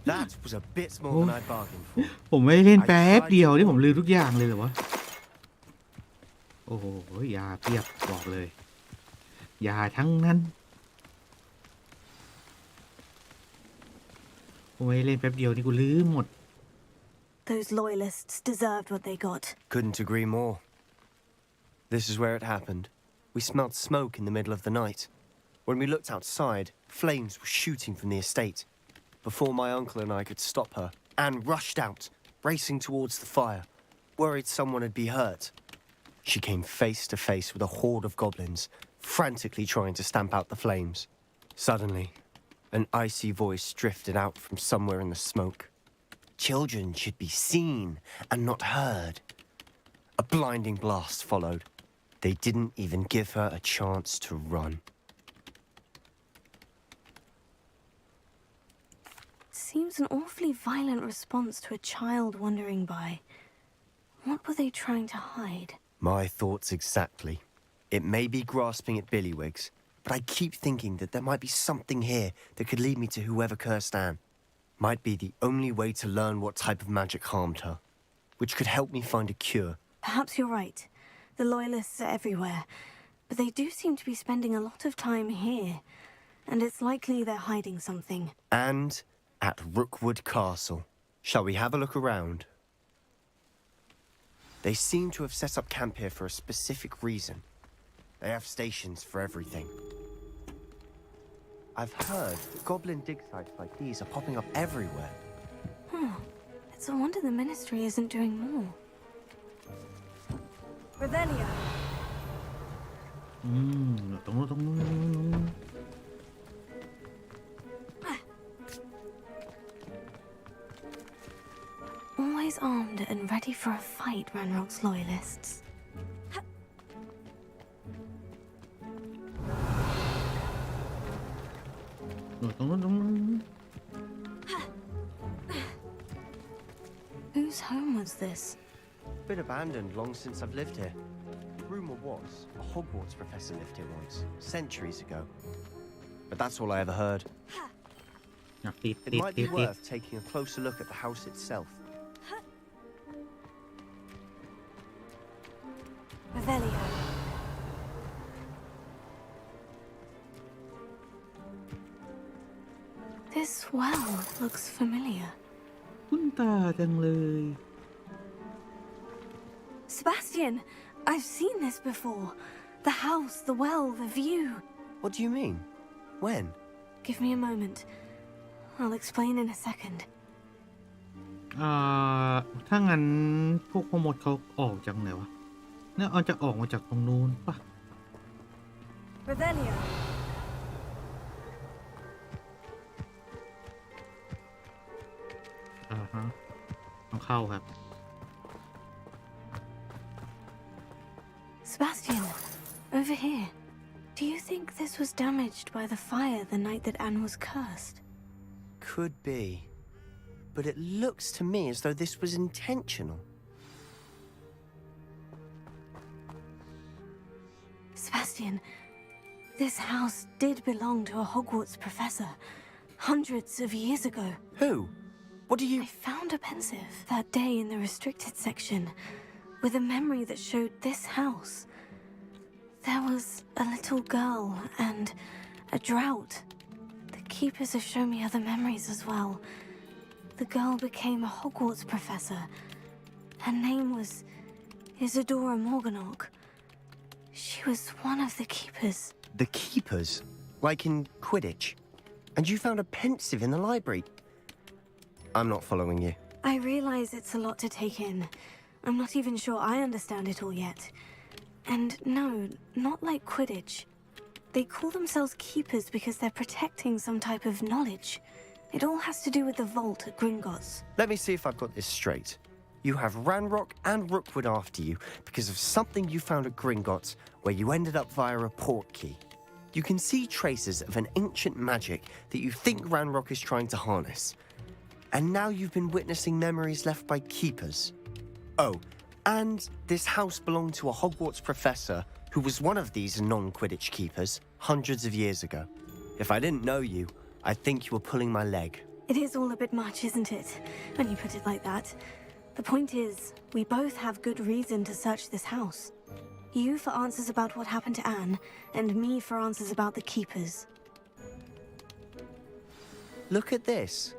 S4: that was a bit more than I bargained for.
S3: ผมไม่เล่นแป๊บเดียวที่ผมลืมทุกอย่างเลยเหรอวะโอ้โหยาเพียบบอกเลยยาทั้งนั้นผมไม่เล่นแป๊บเดียวนี่กูลืมหมด
S5: Those loyalists deserved what they got.
S4: Couldn't agree more. This is where it happened. We smelled smoke in the middle of the night. When we looked outside, flames were shooting from the estate. Before my uncle and I could stop her, Anne rushed out, racing towards the fire, worried someone had been hurt. She came face to face with a horde of goblins, frantically trying to stamp out the flames. Suddenly, an icy voice drifted out from somewhere in the smoke. Children should be seen and not heard. A blinding blast followed. They didn't even give her a chance to run.
S5: Seems an awfully violent response to a child wandering by. What were they trying to hide?
S4: My thoughts exactly. It may be grasping at Billywigs, but I keep thinking that there might be something here that could lead me to whoever cursed Anne. Might be the only way to learn what type of magic harmed her, which could help me find a cure.
S5: Perhaps you're right. The loyalists are everywhere, but they do seem to be spending a lot of time here, and it's likely they're hiding something.
S4: And at Rookwood Castle. Shall we have a look around? They seem to have set up camp here for a specific reason. They have stations for everything. I've heard that goblin dig sites like these are popping up everywhere.
S5: It's a wonder the ministry isn't doing more. Revelia. Always armed and ready for a fight, Ranrock's loyalists.
S3: ตรงนู้น
S5: Whose home was this?
S4: Been abandoned long since I've lived here. Rumor was a Hogwarts professor lived here once, centuries ago. But that's all I ever heard. It might be worth taking a closer look at the house itself.
S5: Revelio. This well looks familiar.
S3: คุ้นตาจังเลย
S5: Sebastian, I've seen this before. The house, the well, the view.
S4: What do you mean? When?
S5: Give me a moment. I'll explain in a second.
S3: ถ้างั้นพวกพ่อมดเขาออกจากไหนวะเนี่ยเอาจะออกมาจากตรงนู้นปะ
S5: Revelio.
S3: ต้องเข้าครับ
S5: Sebastian, over here. Do you think this was damaged by the fire the night that Anne was cursed?
S4: Could be. But it looks to me as though this was intentional.
S5: Sebastian, this house did belong to a Hogwarts professor hundreds of years ago.
S4: Who? What do you...
S5: I found a pensive that day in the restricted section with a memory that showed this house. There was a little girl and a drought. The keepers have shown me other memories as well. The girl became a Hogwarts professor. Her name was Isadora Morganach. She was one of the keepers.
S4: The keepers? Like in Quidditch? And you found a pensive in the library? I'm not following you.
S5: I realize it's a lot to take in. I'm not even sure I understand it all yet. And no, not like Quidditch. They call themselves keepers because they're protecting some type of knowledge. It all has to do with the vault at Gringotts.
S4: Let me see if I've got this straight. You have Ranrock and Rookwood after you because of something you found at Gringotts where you ended up via a portkey. You can see traces of an ancient magic that you think Ranrock is trying to harness. And now you've been witnessing memories left by keepers. Oh, and this house belonged to a Hogwarts professor who was one of these non-Quidditch keepers hundreds of years ago. If I didn't know you, I'd think you were pulling my leg.
S5: It is all a bit much, isn't it? When you put it like that. The point is, we both have good reason to search this house. You for answers about what happened to Anne, and me for answers about the keepers.
S4: Look at this.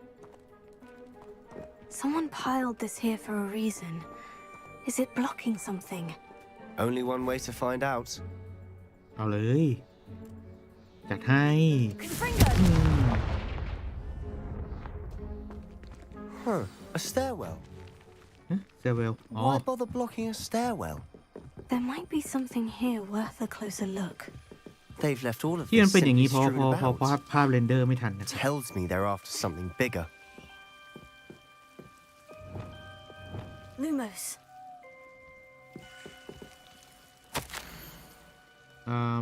S5: Someone piled this here for a reason. Is it blocking something?
S4: Only one way to find out.
S3: เอาเลยจัดให้
S4: Huh, a stairwell.
S3: Stairwell.
S4: Why bother blocking a stairwell?
S5: There might be something here worth a closer look.
S4: They've left all of
S3: ที่มั
S4: this
S3: นเป็นอย่าง
S4: simply
S3: นี้เพราะ
S4: strewn
S3: ภา
S4: about.
S3: พเรนเดอร์ไม่ทันนะ
S4: Tells me they're after something bigger.
S5: Lumos.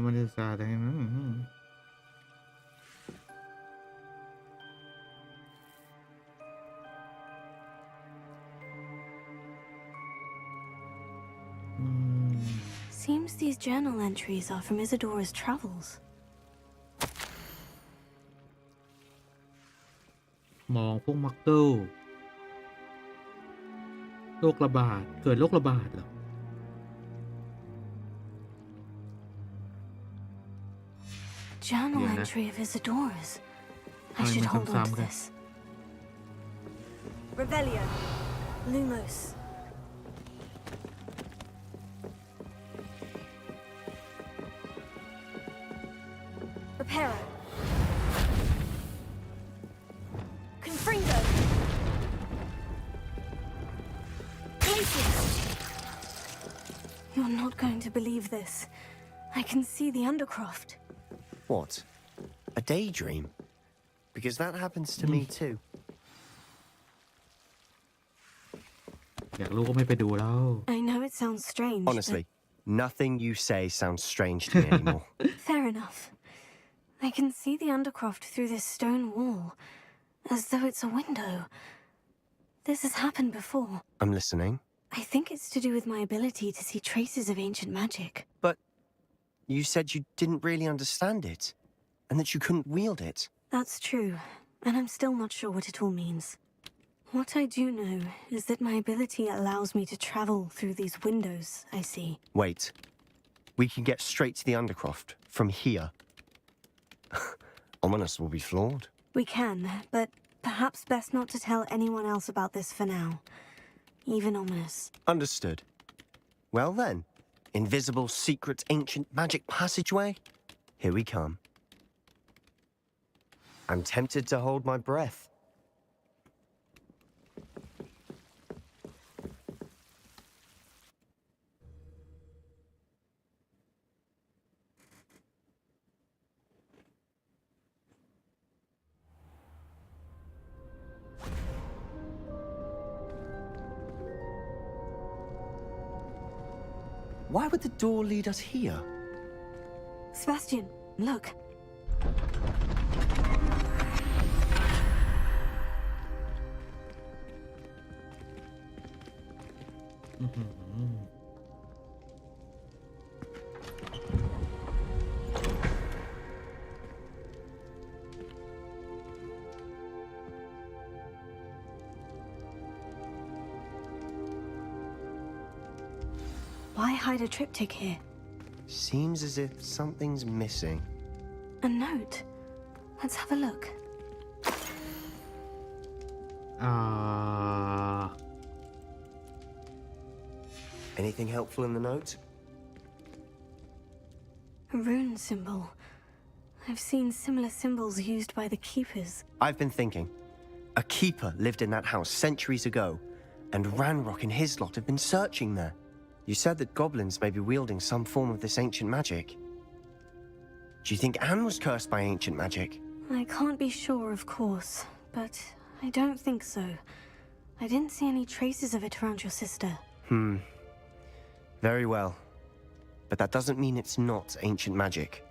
S3: มันจะสาแต่
S5: Seems these journal entries are from Isadora's travels.
S3: มองพวกมักเกิลโรคระบาดเกิดโรคระบาดเหรอ
S5: Journal entry of Isadora's. I should hold on to this. Revelio. Lumos. Reparo. Confringo. Glacius. You're not going to believe this. I can see the Undercroft.
S4: What? A daydream? Because that happens to me too.
S3: อยากรู้ก็ไม่ไปดูแล้ว
S5: I know it sounds strange.
S4: Honestly, nothing you say sounds strange to me anymore.
S5: Fair enough. I I can see the Undercroft through this stone wall, as though it's a window. This has happened before.
S4: I'm listening.
S5: I think it's to do with my ability to see traces of ancient magic.
S4: But you said you didn't really understand it, and that you couldn't wield it.
S5: That's true, and I'm still not sure what it all means. What I do know is that my ability allows me to travel through these windows I see.
S4: Wait. We can get straight to the Undercroft from here. Ominous will be flawed.
S5: We can, but perhaps best not to tell anyone else about this for now. Even Ominous.
S4: Understood. Well then, invisible, secret, ancient magic passageway? Here we come. I'm tempted to hold my breath. Why would the door lead us here?
S5: Sebastian, look. Why hide a triptych here?
S4: Seems as if something's missing.
S5: A note. Let's have a look.
S4: Anything helpful in the note?
S5: A rune symbol. I've seen similar symbols used by the keepers.
S4: I've been thinking. A keeper lived in that house centuries ago, and Ranrock and his lot have been searching there. You said that goblins may be wielding some form of this ancient magic. Do you think Anne was cursed by ancient magic?
S5: I can't be sure, of course, but I don't think so. I didn't see any traces of it around your sister.
S4: Very well. But that doesn't mean it's not ancient magic.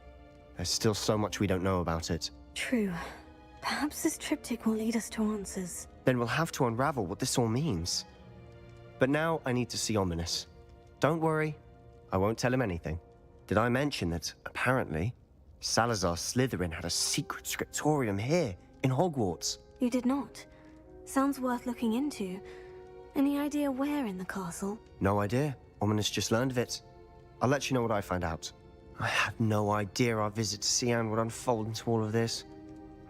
S4: There's still so much we don't know about it.
S5: True. Perhaps this triptych will lead us to answers.
S4: Then we'll have to unravel what this all means. But now I need to see Ominous. Don't worry, I won't tell him anything. Did I mention that, apparently, Salazar Slytherin had a secret scriptorium here, in Hogwarts?
S5: You did not. Sounds worth looking into. Any idea where in the castle?
S4: No idea. Ominous just learned of it. I'll let you know what I find out. I had no idea our visit to Sian would unfold into all of this.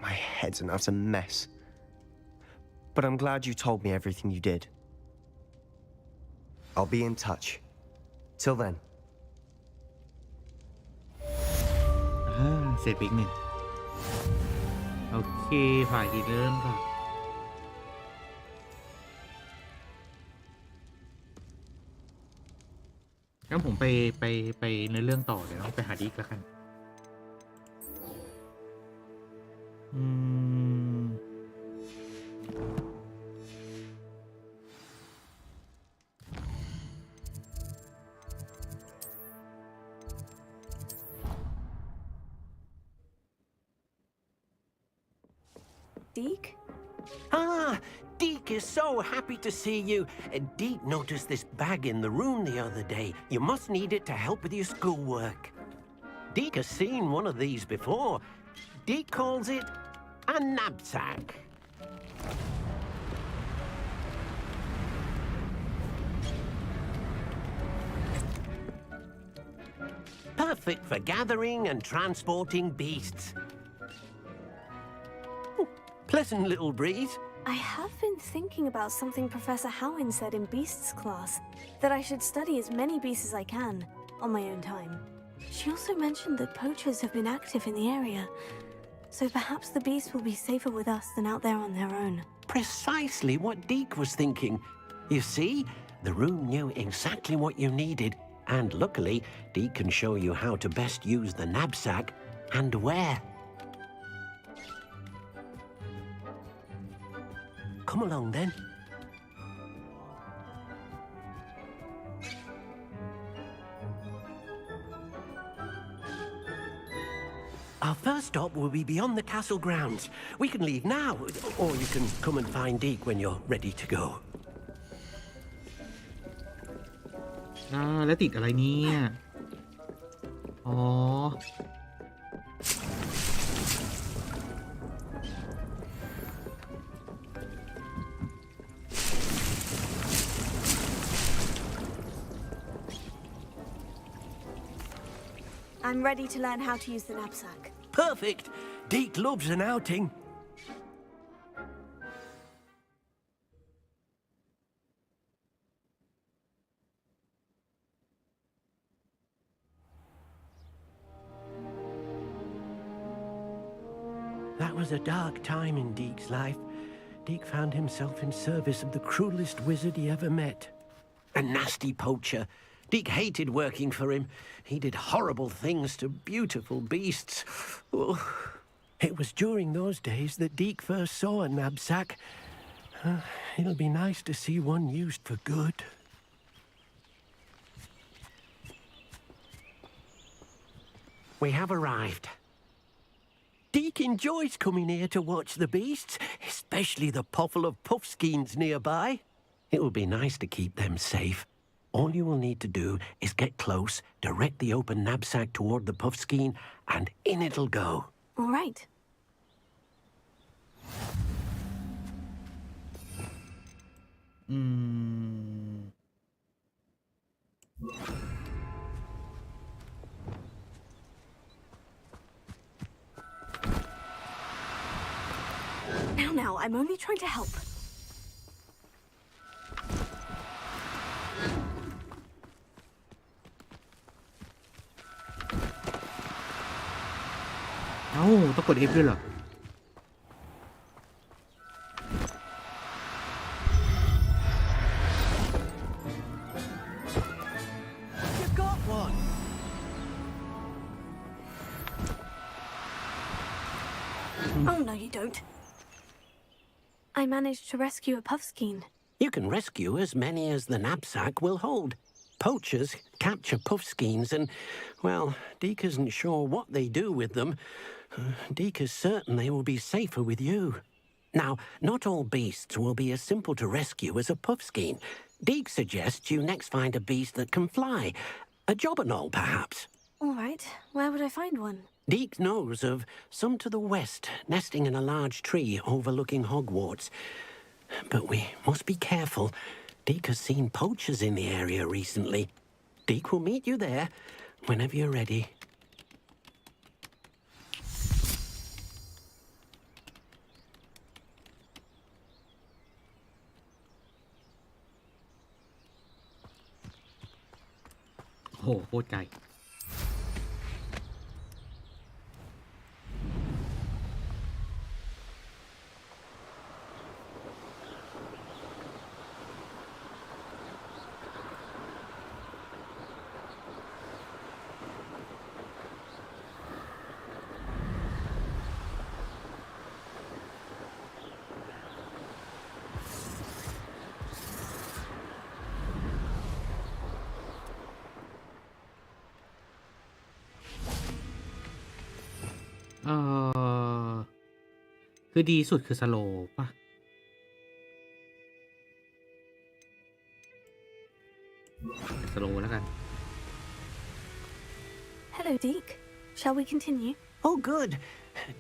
S4: My head's an utter mess. But I'm glad you told me everything you did. I'll be in touch. Till then.
S3: เสร็จไปอีกหนึ่งโอเคฝ่ายดีเริ่มค่ะงั้นผมไปในเรื่องต่อเดี๋ยวต้องไปหาดิกแล้วกัน
S5: Deke?
S14: Ah, Deke is so happy to see you. Deke noticed this bag in the room the other day. You must need it to help with your schoolwork. Deke has seen one of these before. Deke calls it a knapsack. Perfect for gathering and transporting beasts. Pleasant little breeze.
S5: I have been thinking about something Professor Howin said in Beasts class, that I should study as many beasts as I can, on my own time. She also mentioned that poachers have been active in the area, so perhaps the beasts will be safer with us than out there on their own.
S14: Precisely what Deke was thinking. You see, the room knew exactly what you needed, and luckily, Deke can show you how to best use the knapsack and where. Come along, then. Our first stop will be beyond the castle grounds. We can leave now, or you can come and find Deke when you're ready to go.
S3: แล้วติดอะไรเนี่ยอ๋อ
S5: I'm ready to learn how to use the knapsack.
S14: Perfect. Deke loves an outing. That was a dark time in Deke's life. Deke found himself in service of the cruelest wizard he ever met. A nasty poacher. Deke hated working for him. He did horrible things to beautiful beasts. Oh. It was during those days that Deke first saw a knapsack. It'll be nice to see one used for good. We have arrived. Deke enjoys coming here to watch the beasts, especially the potful of puffskeins nearby. It will be nice to keep them safe. All you will need to do is get close, direct the open knapsack toward the puffskein, and in it'll go.
S5: All right. Now, I'm only trying to help.
S3: Oh, ต้องกด F ด้วยเหรอ
S14: You got one.
S5: Oh, no, you don't. I managed to rescue a puffskein.
S14: You can rescue as many as the knapsack will hold. Poachers capture puffskeins and, well, Deke isn't sure what they do with them. Deke is certain they will be safer with you. Now, not all beasts will be as simple to rescue as a puffskein. Deke suggests you next find a beast that can fly. A jobberknoll, perhaps.
S5: All right. Where would I find one?
S14: Deke knows of some to the west, nesting in a large tree overlooking Hogwarts. But we must be careful. Deke has seen poachers in the area recently. Deke will meet you there whenever you're ready.
S3: Oh, โคตรไกลคือดีสุดคือสโลว์ป่ะสโลว์แล้วกัน
S5: Hello, Deke. Shall we continue?
S14: Oh, good.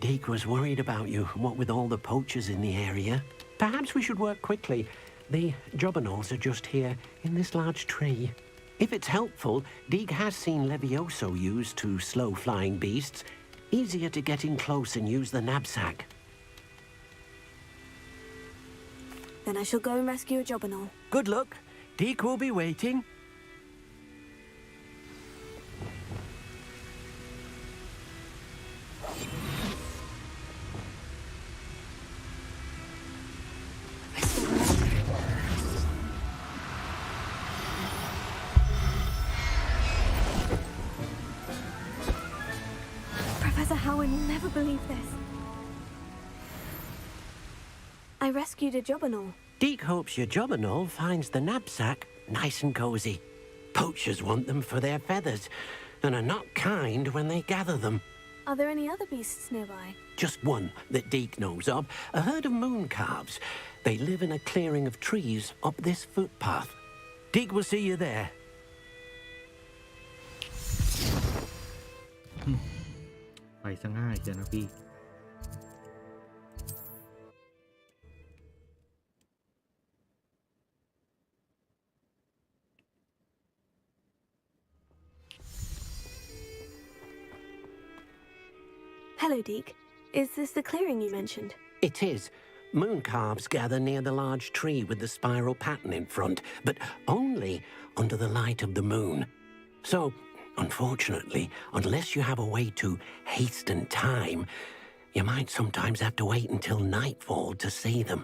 S14: Deke was worried about you, what with all the poachers in the area. Perhaps we should work quickly. The jobberknolls are just here in this large tree. If it's helpful, Deke has seen Levioso used to slow flying beasts. Easier to get in close and use the knapsack.
S5: Then I shall go and rescue a jobberknoll.
S14: Good luck. Deke will be waiting.
S5: Professor Howard will never believe this. I rescued a jobberknoll.
S14: Deke hopes your jobberknoll finds the knapsack nice and cozy. Poachers want them for their feathers and are not kind when they gather them.
S5: Are there any other beasts nearby?
S14: Just one that Deke knows of, a herd of moon calves. They live in a clearing of trees up this footpath. Deke will see you there.
S3: ไปซะง่ายเชียวนะพี่
S5: Hello, Deke. Is this the clearing you mentioned?
S14: It is. Moon calves gather near the large tree with the spiral pattern in front, but only under the light of the moon. So, unfortunately, unless you have a way to hasten time, you might sometimes have to wait until nightfall to see them.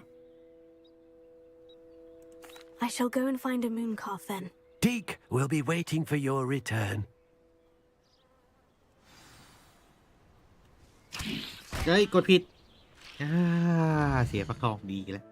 S5: I shall go and find a moon calf then.
S14: Deke will be waiting for your return.
S3: เฮ้ยกดผิดเสียประกอบดีแล้ว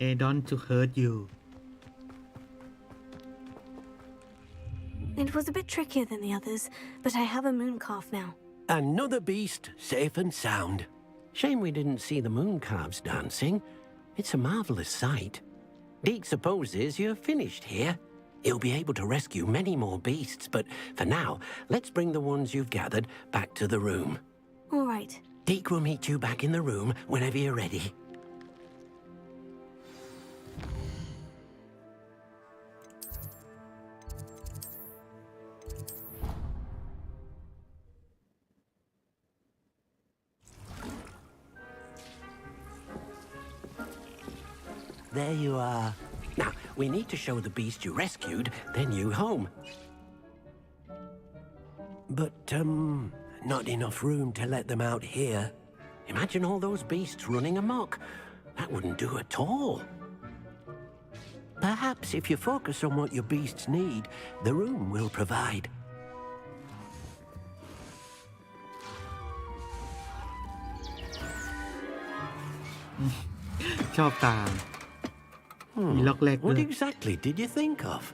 S3: I don't to hurt you.
S5: It was a bit trickier than the others, but I have a moon calf now.
S14: Another beast, safe and sound. Shame we didn't see the moon calves dancing. It's a marvelous sight. Deke supposes you're finished here. He'll be able to rescue many more beasts, but for now, let's bring the ones you've gathered back to the room.
S5: All right.
S14: Deke will meet you back in the room whenever you're ready. There you are. Now, we need to show the beast you rescued their new home. But, not enough room to let them out here. Imagine all those beasts running amok. That wouldn't do at all. Perhaps if you focus on what your beasts need, the room will provide. What exactly did you think of?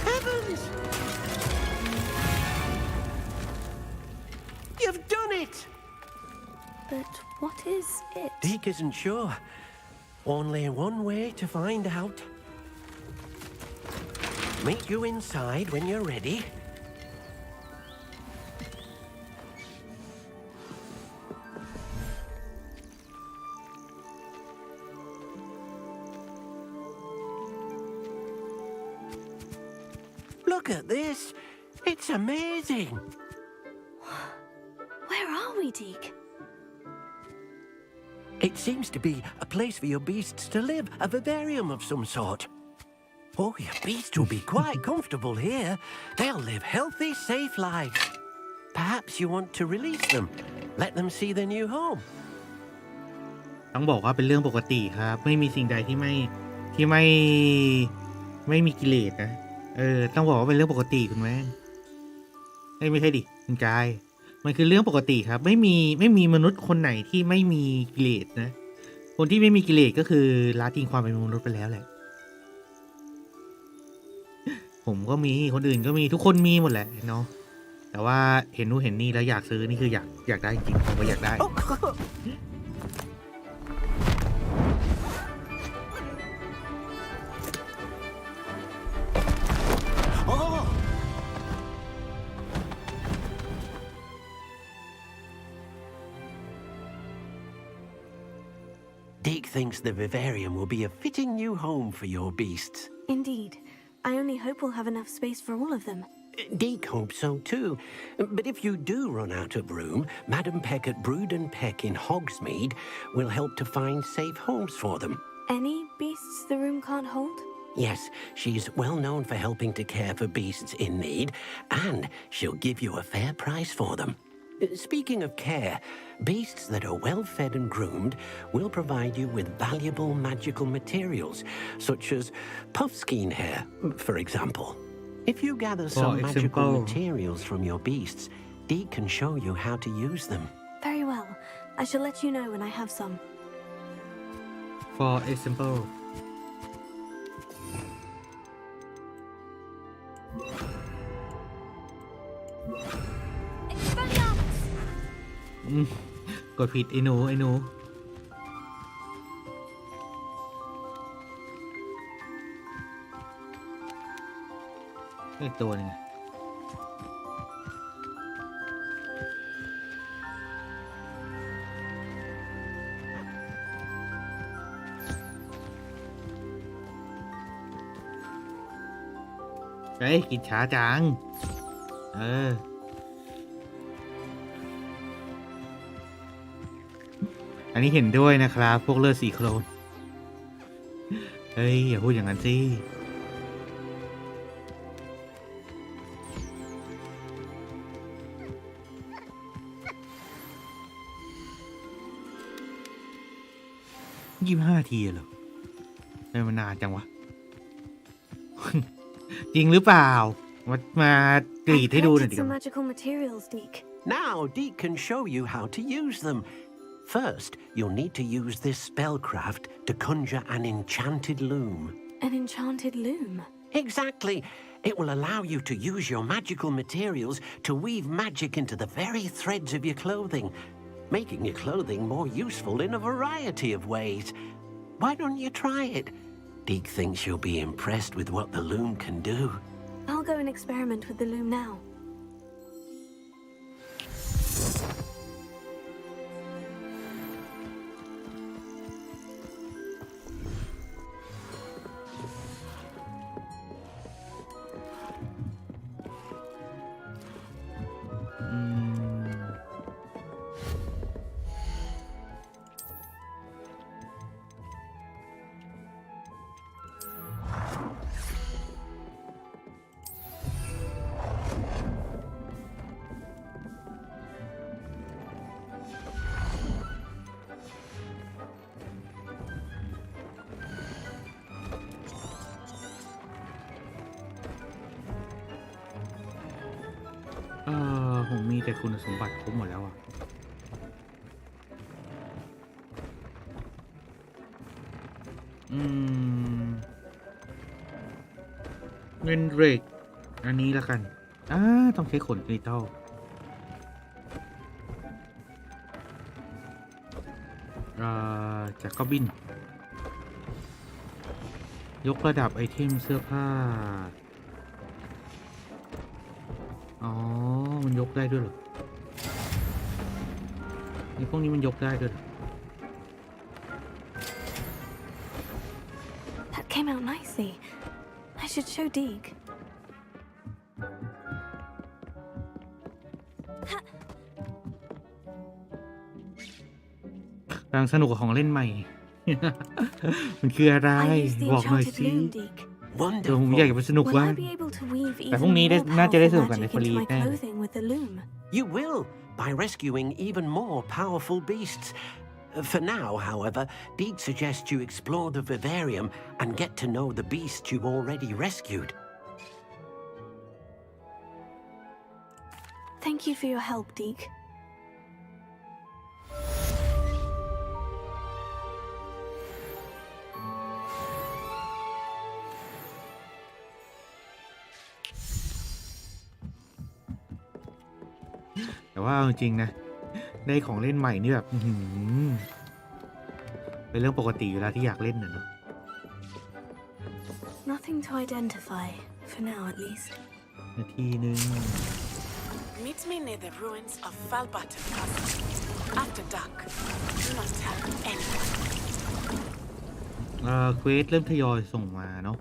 S14: Heavens! You've done it!
S5: But what is it?
S14: Deke isn't sure. Only one way to find out. Meet you inside when you're ready. Look at this. It's amazing.
S5: Where are we, Deke?
S14: It seems to be a place for your beasts to live, a vivarium of some sort. Oh, your beasts will be quite comfortable here. They'll live healthy, safe lives. Perhaps you want to release them, let them see their new home.
S3: ต้องบอกว่าเป็นเรื่องปกติครับไม่มีสิ่งใดที่ไม่มีกิเลสนะต้องบอกว่าเป็นเรื่องปกติคุณแม่ไม่ใช่ดิคุณกายมันคือเรื่องปกติครับไม่มีมนุษย์คนไหนที่ไม่มีกิเลสนะคนที่ไม่มีกิเลสก็คือละทิ้งความเป็นมนุษย์ไปแล้วแหละผมก็มีคนอื่นก็มีทุกคนมีหมดแหละเนาะแต่ว่าเห็นนู่นเห็นนี่แล้วอยากซื้อนี่คืออยากได้จริงผมก็อยากได้
S14: Deke thinks the vivarium will be a fitting new home for your beasts.
S5: Indeed. I only hope we'll have enough space for all of them.
S14: Deke hopes so too. But if you do run out of room, Madam Peck at Brood and Peck in Hogsmeade will help to find safe homes for them.
S5: Any beasts the room can't hold?
S14: Yes, she's well known for helping to care for beasts in need, and she'll give you a fair price for them. Speaking of care, beasts that are well fed and groomed will provide you with valuable magical materials, such as puffskein hair, for example. If you gather some magical materials from your beasts, Deke can show you how to use them.
S5: Very well. I shall let you know when I have some.
S3: For example.
S6: Expelliarmus!
S3: กดผิดไอ้หนูอีกตัวหนึ่งเฮ้ยกินช้าจังอันนี้เห็นด้วยนะครับพวกเลือดสีโคลนเฮ้ยอย่าพูดอย่างนั้นสิ25 ทีเหรอได้มานานจังวะ จริงหรือเปล่ามากรีดให้ดูหน่อยดิ
S14: Now Deke can show you how to use them. First, you'll need to use this spellcraft to conjure an enchanted loom.
S5: An enchanted loom?
S14: Exactly. It will allow you to use your magical materials to weave magic into the very threads of your clothing, making your clothing more useful in a variety of ways. Why don't you try it? Deke thinks you'll be impressed with what the loom can do.
S5: I'll go and experiment with the loom now.
S3: ผมมีแต่คุณสมบัติครบหมดแล้วอ่ะเงินเรกอันนี้ละกันต้องใช้ขนดิจิตอลจากก็บินยกระดับไอเทมเสื้อผ้าอ๋อมันยกได้ด้วยเหรอไอ้พวกนี้มันยกได้ด้วยเหรอ
S5: That came out nicely. I should show Deke.
S3: กำลังสนุกกับของเล่นใหม่ มันคืออะไรบอกหน่อยสิผมอยากจะไปสนุกว่าแต่พรุ่งนี้น่าจะได้สนุกกันในฟรีแน่
S14: You will by rescuing even more powerful beasts. For now, however, Deke suggests you explore the vivarium and get to know the beasts you've already rescued.
S5: Thank you for your help, Deke.
S3: แต่ว่าจริงๆนะได้ของเล่นใหม่นี่แบบเป็นเรื่องปกติอยู่แล้วที่อยากเล่นนะเนาะ
S5: Nothing to identify for now, at least.
S3: นาทีนึง
S17: Meet me near the ruins of Falbutton Castle after dark. Do not tell anyone.
S3: เควสเริ่มทยอยส่งมาเนาะ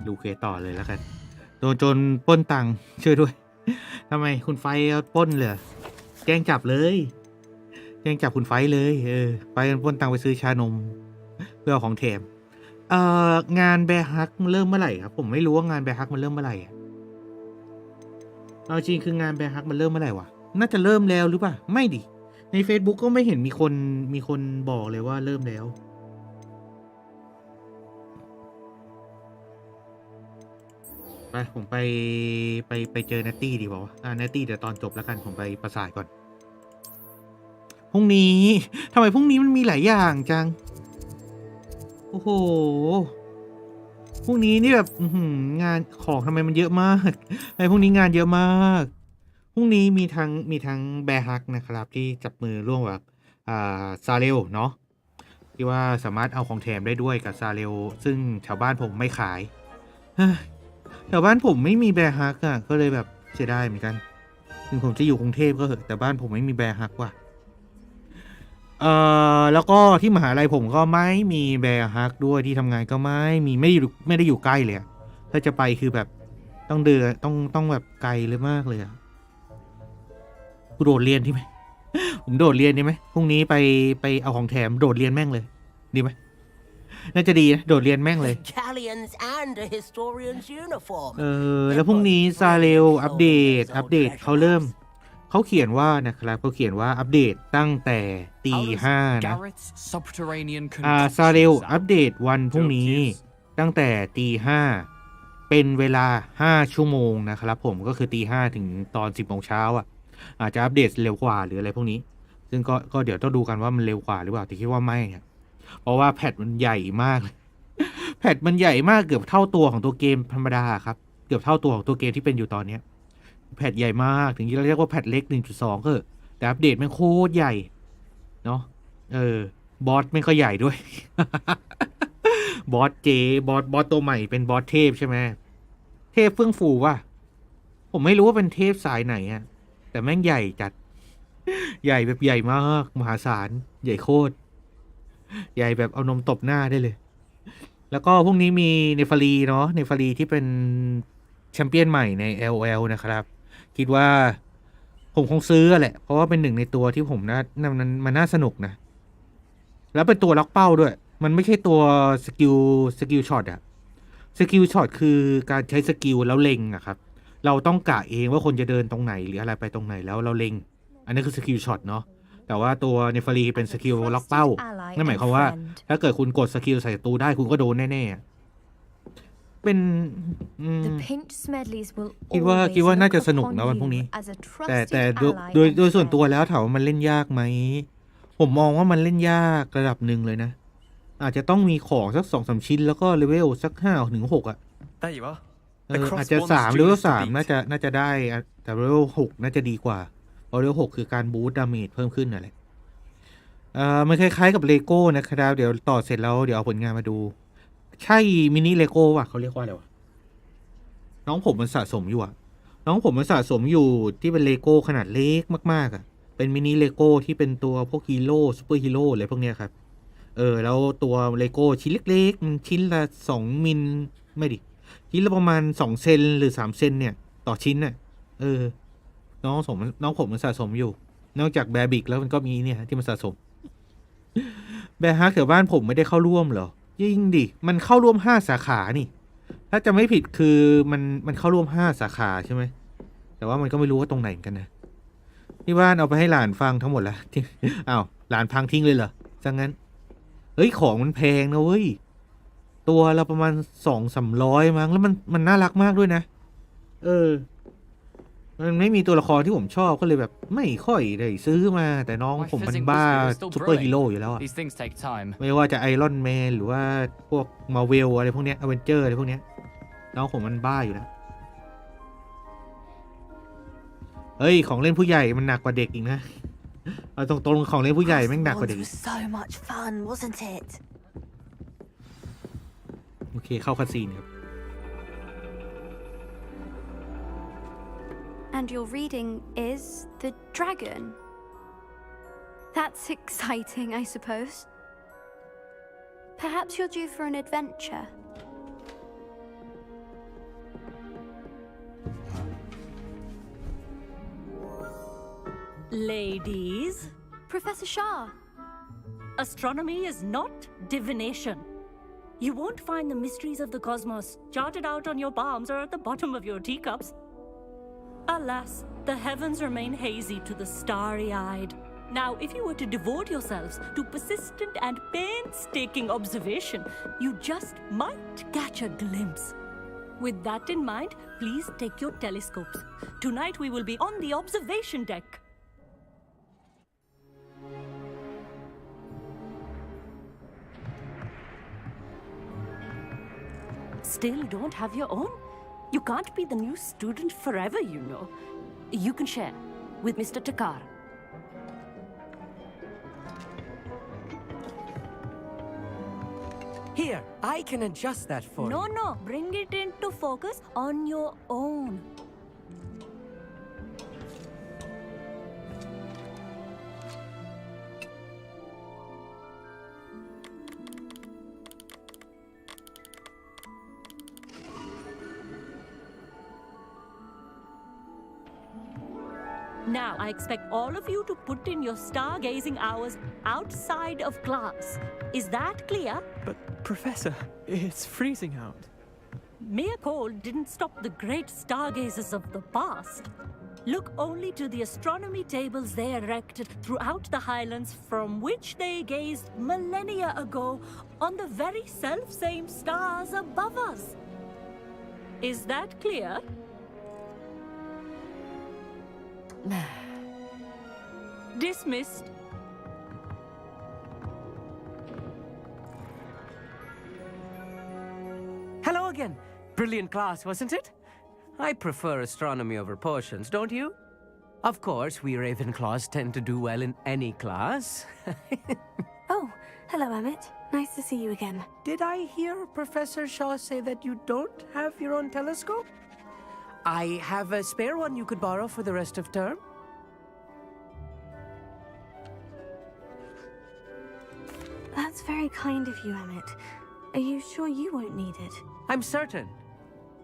S3: ดูเควสต่อเลยแล้วกันโดนโจรปล้นตังค์ช่วยด้วยทำไมคุณไฟปล้นเลยแจ้งจับเลยแจ้งจับคุณไฟเลยไปปล้นตังค์ไปซื้อชานมเพื่อของแถมงานแบร์ฮักมันเริ่มเมื่อไหร่ครับผมไม่รู้ว่างานแบร์ฮักมันเริ่มเมื่อไหร่เอาจริงคืองานแบร์ฮักมันเริ่มเมื่อไหร่วะน่าจะเริ่มแล้วหรือเปล่าไม่ดิใน Facebook ก็ไม่เห็นมีคนบอกเลยว่าเริ่มแล้วไปผมไปเจอเนตตี้ดีกว่าเนตตี้เดี๋ยวตอนจบแล้วกันผมไปประสาทก่อนพรุ่งนี้ทำไมพรุ่งนี้มันมีหลายอย่างจังโอ้โหพรุ่งนี้นี่แบบงานของทำไมมันเยอะมากทำไมพรุ่งนี้งานเยอะมากพรุ่งนี้มีทั้งแบร์ฮักนะครับที่จับมือร่วมกับซาเรลเนาะที่ว่าสามารถเอาของแถมได้ด้วยกับซาเรลซึ่งชาวบ้านผมไม่ขายแถวบ้านผมไม่มีแบร์ฮักก็เลยแบบเสียดายเหมือนกันถึงผมจะอยู่กรุงเทพก็เหอะแต่บ้านผมไม่มีแบร์ฮักว่ะแล้วก็ที่มหาลัยผมก็ไม่มีแบร์ฮักด้วยที่ทำงานก็ไม่ได้อยู่ใกล้เลยถ้าจะไปคือแบบต้องเดินต้องแบบไกลเลยมากเลยกูโดดเรียนที่ไหมผมโดดเรียนดีไหมพรุ่งนี้ไปเอาของแถมโดดเรียนแม่งเลยดีไหมน่าจะดีนะโดดเรียนแม่งเลยแล้วพรุ่งนี้ซาเรลอัปเดตเขาเขียนว่านะครับเขาเขียนว่าอัปเดตตั้งแต่ตี 5นะซาเรลอัปเดตวันพรุ่งนี้ตั้งแต่ตี 5เป็นเวลา5ชั่วโมงนะครับผมก็คือตี 5ถึงตอน 10 โมงเช้าอาจจะอัปเดตเร็วกว่าหรืออะไรพวกนี้ซึ่งก็เดี๋ยวต้องดูกันว่ามันเร็วกว่าหรือเปล่าแต่คิดว่าไม่เพราะว่าแพทมันใหญ่มากแพทมันใหญ่มากเกือบเท่าตัวของตัวเกมธรรมดาครับเกือบเท่าตัวของตัวเกมที่เป็นอยู่ตอนนี้แพทใหญ่มากถึงจะเรียกว่าแพทเล็ก 1.2 ก็แต่อัปเดตมันโคตรใหญ่เนาะบอสไม่ก็ใหญ่ด้วย บอสตัวใหม่เป็นบอสเทพใช่ไหมเทพเฟื่องฟูว่ะผมไม่รู้ว่าเป็นเทพสายไหนแต่แม่งใหญ่จัดใหญ่แบบใหญ่มากมหาศาลใหญ่โคตรใหญ่แบบเอานมตบหน้าได้เลยแล้วก็พรุ่งนี้มีเนฟารีเนาะเนฟารีที่เป็นแชมเปี้ยนใหม่ใน LOL นะครับคิดว่าผมคงซื้อแหละเพราะว่าเป็นหนึ่งในตัวที่ผมมันน่าสนุกนะแล้วเป็นตัวล็อกเป้าด้วยมันไม่ใช่ตัวสกิลช็อตสกิลช็อตคือการใช้สกิลแล้วเล็งครับเราต้องกะเองว่าคนจะเดินตรงไหนหรืออะไรไปตรงไหนแล้วเราเล็งอันนี้คือสกิลช็อตเนาะแต่ว่าตัวเนฟารีเป็นสกิลล็อกเป้านั่นหมายความว่าถ้าเกิดคุณกดสกิลใส่ศัตรูได้คุณก็โดนแน่ๆเป็นคิดว่าน่าจะสนุกนะวันพรุ่งนี้แต่โดยส่วนตัวแล้วถามว่ามันเล่นยากไหมผมมองว่ามันเล่นยากระดับหนึ่งเลยนะอาจจะต้องมีของสัก 2-3 ชิ้นแล้วก็เลเวลสัก 5-6
S15: ได้อยู่ปะ
S3: อาจจะ3เลเวล3น่าจะได้แต่เลเวล6น่าจะดีกว่าเพราะเลเวล6คือการบูสต์ดาเมจเพิ่มขึ้นอะไรมันคล้ายๆกับเลโก้นะครับเดี๋ยวต่อเสร็จแล้วเดี๋ยวเอาผลงานมาดูใช่มินิเลโก้ว่ะเขาเรียกว่าอะไรวะน้องผมมันสะสมอยู่น้องผมมันสะสมอยู่ที่เป็นเลโก้ขนาดเล็กมากๆเป็นมินิเลโก้ที่เป็นตัวพวกฮีโร่ซูเปอร์ฮีโร่อะไรพวกเนี้ยครับแล้วตัวเลโก้ชิ้นเล็กๆมันชิ้นละ2 มิลไม่ดิชิ้นละประมาณ2 เซนหรือ3 เซนเนี่ยต่อชิ้นน้องผมมันสะสมอยู่นอกจากแบร์บิกแล้วมันก็มีเนี่ยที่มันสะสมแบร์ฮักแถวบ้านผมไม่ได้เข้าร่วมเหรอยิ่งดิมันเข้าร่วม5 สาขานี่ถ้าจะไม่ผิดคือมันเข้าร่วม5 สาขาใช่ไหมแต่ว่ามันก็ไม่รู้ว่าตรงไหนกันนะที่บ้านเอาไปให้หลานฟังทั้งหมดแล้วอ้าวหลานพังทิ้งเลยเหรอจังงั้นเฮ้ยของมันแพงนะเว้ยตัวเราประมาณ200-300มั้งแล้วมันน่ารักมากด้วยนะมันไม่มีตัวละครที่ผมชอบก็เลยแบบไม่ค่อยได้ซื้อมาแต่น้องผมมันบ้าซูเปอร์ฮีโร่อยู่แล้วไม่ว่าจะไอรอนแมนหรือว่าพวกมาเวลอะไรพวกเนี้ยอเวนเจอร์อะไรพวกเนี้ยน้องผมมันบ้าอยู่แล้วเฮ้ยของเล่นผู้ใหญ่มันหนักกว่าเด็กอีกนะเอาตรงๆของเล่นผู้ใหญ่แม่งหนักกว่าเด็กโ เคเข้าคาซีนครับ
S6: And your reading is the dragon. That's exciting, I suppose. Perhaps you're due for an adventure.
S18: Ladies,
S6: Professor Shah.
S18: Astronomy is not divination. You won't find the mysteries of the cosmos charted out on your palms or at the bottom of your teacups. Alas, the heavens remain hazy to the starry-eyed. Now, if you were to devote yourselves to persistent and painstaking observation, you just might catch a glimpse. With that in mind, please take your telescopes. Tonight we will be on the observation deck. Still don't have your own? You can't be the new student forever, you know. You can share with Mr. Takar.
S15: Here, I can adjust that for you.
S18: No, bring it into focus on your own. Now, I expect all of you to put in your stargazing hours outside of class. Is that clear?
S15: But, Professor, it's freezing out.
S18: Mere cold didn't stop the great stargazers of the past. Look only to the astronomy tables they erected throughout the highlands from which they gazed millennia ago on the very self-same stars above us. Is that clear? Dismissed.
S15: Hello again. Brilliant class, wasn't it? I prefer astronomy over potions, don't you? Of course, we Ravenclaws tend to do well in any class.
S5: Oh, hello, Emmett. Nice to see you again.
S15: Did I hear Professor Shaw say that you don't have your own telescope? I have a spare one you could borrow for the rest of term.
S5: That's very kind of you, Emmett. Are you sure you won't need it?
S15: I'm certain.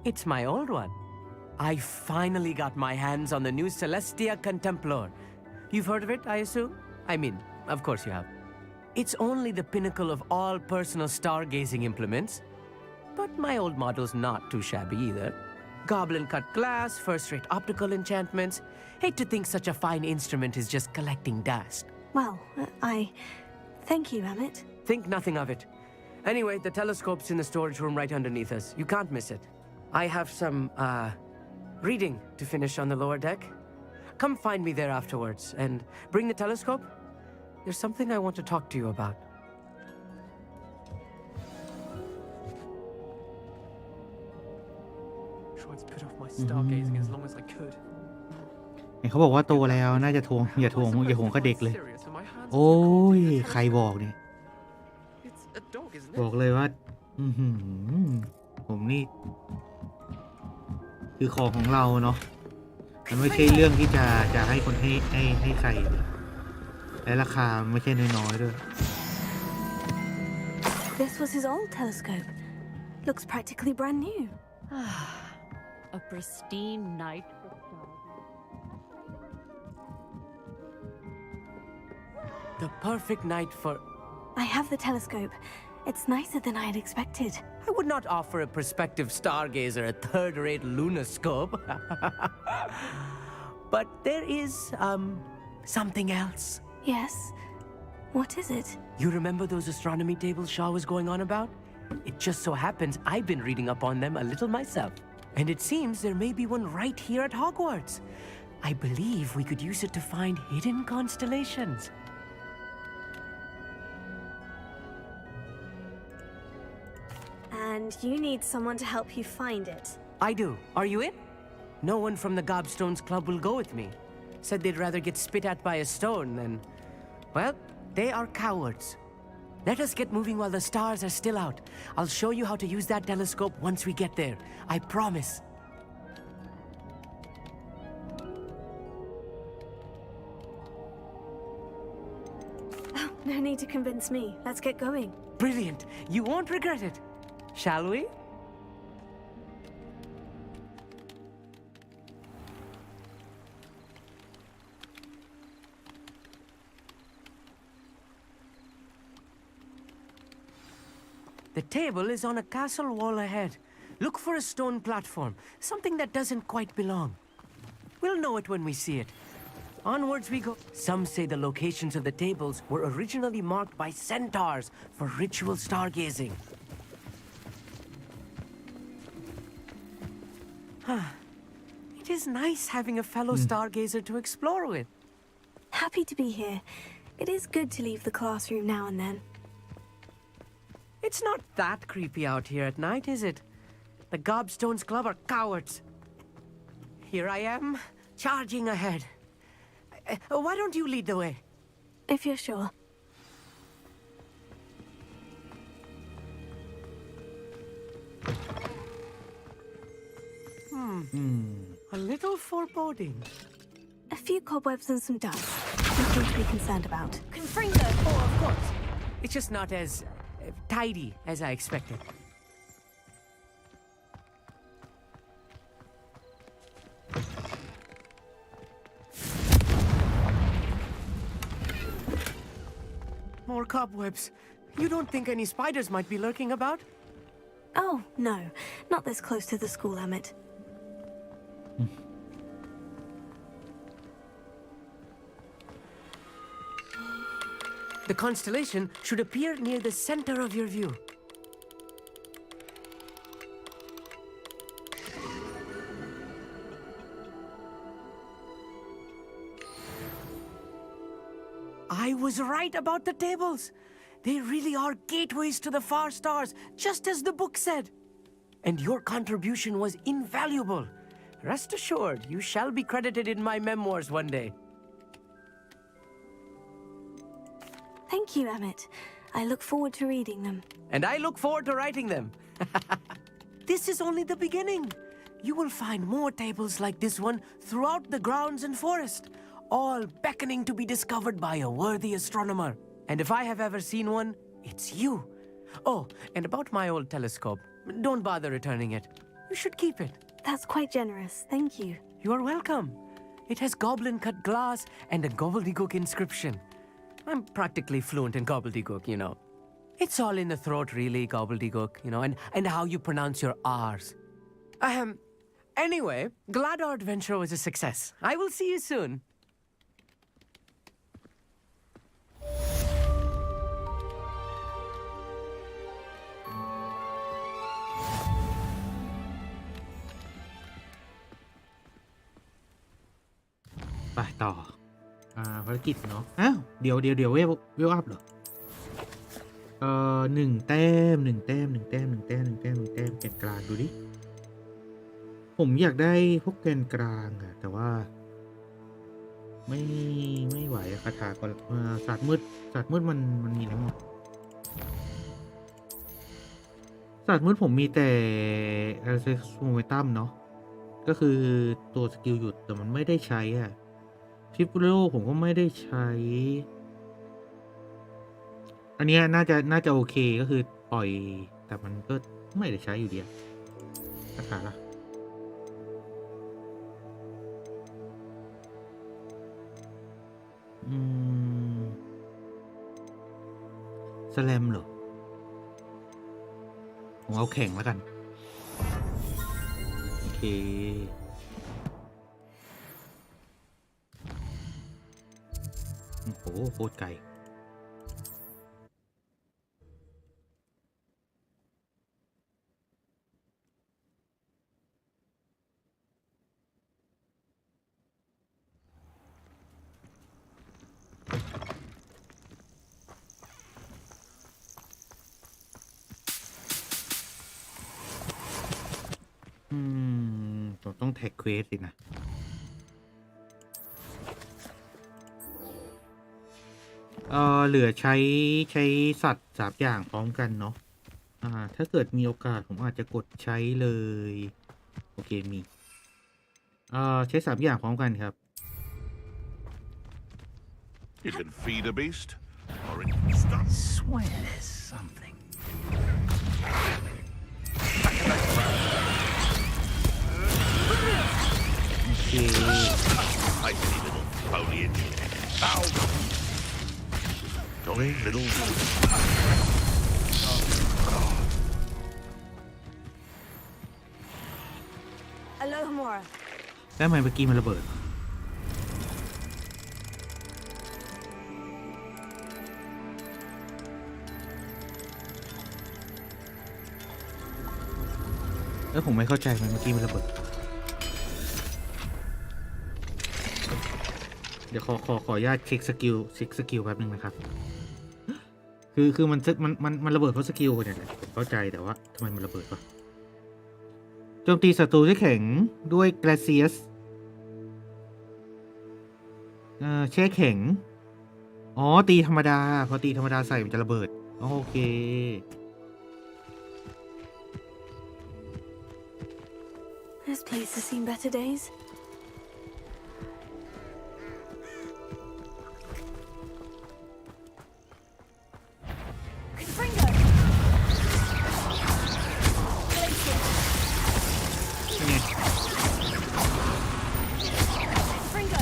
S15: It's my old one. I finally got my hands on the new Celestia Contemplar. You've heard of it, I assume? I mean, of course you have. It's only the pinnacle of all personal stargazing implements. But my old model's not too shabby either. Goblin-cut glass, first-rate optical enchantments. Hate to think such a fine instrument is just collecting dust.
S5: Well, Thank you, Emmett.
S15: Think nothing of it. Anyway, the telescope's in the storage room right underneath us. You can't miss it. I have some, reading to finish on the lower deck. Come find me there afterwards, and bring the telescope. There's something I want to talk to you about. Tried to put off my stargazing as long as I could.
S3: เขาบอกว่าโตแล้วน่าจะทวงอย่าทวงก็เด็กเลยโอ้ยใครบอกเนี่ยบอกเลยว่าผมนี่คือของของเราเนาะมันไม่ใช่เรื่องที่จะให้คนให้ใครและราคาไม่ใช่น้อยๆด้วย
S5: This was his old telescope. Looks practically brand new.
S18: A pristine night.
S15: The perfect night for...
S5: I have the telescope. It's nicer than I had expected.
S15: I would not offer a prospective stargazer a third-rate lunoscope. But there is, something else.
S5: Yes? What is it?
S15: You remember those astronomy tables Shaw was going on about? It just so happens I've been reading up on them a little myself. And it seems there may be one right here at Hogwarts. I believe we could use it to find hidden constellations.
S5: And you need someone to help you find it.
S15: I do. Are you in? No one from the Gobstones Club will go with me. Said they'd rather get spit at by a stone than... Well, they are cowards. Let us get moving while the stars are still out. I'll show you how to use that telescope once we get there. I promise.
S5: Oh, no need to convince me. Let's get going.
S15: Brilliant. You won't regret it. Shall we? The table is on a castle wall ahead. Look for a stone platform, something that doesn't quite belong. We'll know it when we see it. Onwards we go. Some say the locations of the tables were originally marked by centaurs for ritual stargazing. It is nice having a fellow stargazer to explore with.
S5: Happy to be here. It is good to leave the classroom now and then.
S15: It's not that creepy out here at night, is it? The Gobstones Club are cowards. Here I am, charging ahead. Why don't you lead the way?
S5: If you're sure.
S15: A little foreboding.
S5: A few cobwebs and some dust. Nothing to be concerned about.
S15: Confringo! Oh, of course. It's just not as tidy as I expected. More cobwebs. You don't think any spiders might be lurking about?
S5: Oh, no. Not this close to the school, Emmett.
S15: The constellation should appear near the center of your view. I was right about the tables. They really are gateways to the far stars, just as the book said. And your contribution was invaluable. Rest assured, you shall be credited in my memoirs one day.
S5: Thank you, Emmett. I look forward to reading them.
S15: And I look forward to writing them. This is only the beginning. You will find more tables like this one throughout the grounds and forest, all beckoning to be discovered by a worthy astronomer. And if I have ever seen one, it's you. Oh, and about my old telescope, don't bother returning it. You should keep it.
S5: That's quite generous. Thank you.
S15: You are welcome. It has goblin-cut glass and a gobbledygook inscription. I'm practically fluent in gobbledygook, you know. It's all in the throat, really, gobbledygook, you know, and how you pronounce your R's. Anyway, glad our adventure was a success. I will see you soon.
S3: Bye, ต่อภารกิจเนาะอ้าวเดี๋ยวเวลอัพเหรอ1 แต้มแกนกลางดูดิผมอยากได้พวกแกนกลางอะแต่ว่าไม่ไหวอะคาถาก็ศาสตร์มืดมันมีทั้งหมดศาสตร์มืดผมมีแต่อะไรเซ็กซ์โมเมนตัมเนาะก็คือตัวสกิลหยุดแต่มันไม่ได้ใช้อะชิปโลผมก็ไม่ได้ใช้อันนี้น่าจะโอเคก็คือปล่อยแต่มันก็ไม่ได้ใช้อยู่ดีคาถาละสแลมเหรอผมเอาแข่งแล้วกันโอเคโอ้โหโคตรไกลต้องแท็กเควสสินะ เหลือใช้สัตว์3 อย่างพร้อมกันเนาะถ้าเกิดมีโอกาสผมอาจจะกดใช้เลยโอเคมีใช้3 อย่างพร้อมกันครับ
S10: You can feed a beast, or it
S9: I swear there's something.
S3: Okay.
S10: Tiny little foliage. Ow! Jolly little.
S5: Hello, Hamura.
S3: แล้วทำไมเมื่อกี้มันระเบิดแล้วผมไม่เข้าใจมันเมื่อกี้มันระเบิดเดี๋ยวขออนุญาตเช็คสกิลแป๊บนึงนะครับคือมันระเบิดเพราะสกิลเนี่ยผมเข้าใจแต่ว่าทำไมมันระเบิดวะโจมตีศัตรูที่แข็งด้วยแกลเซียสแช่แข็งตีธรรมดาพอตีธรรมดาใส่มันจะระเบิดโอเค
S5: This place has seen better days. Confringo! Confringo! Confringo!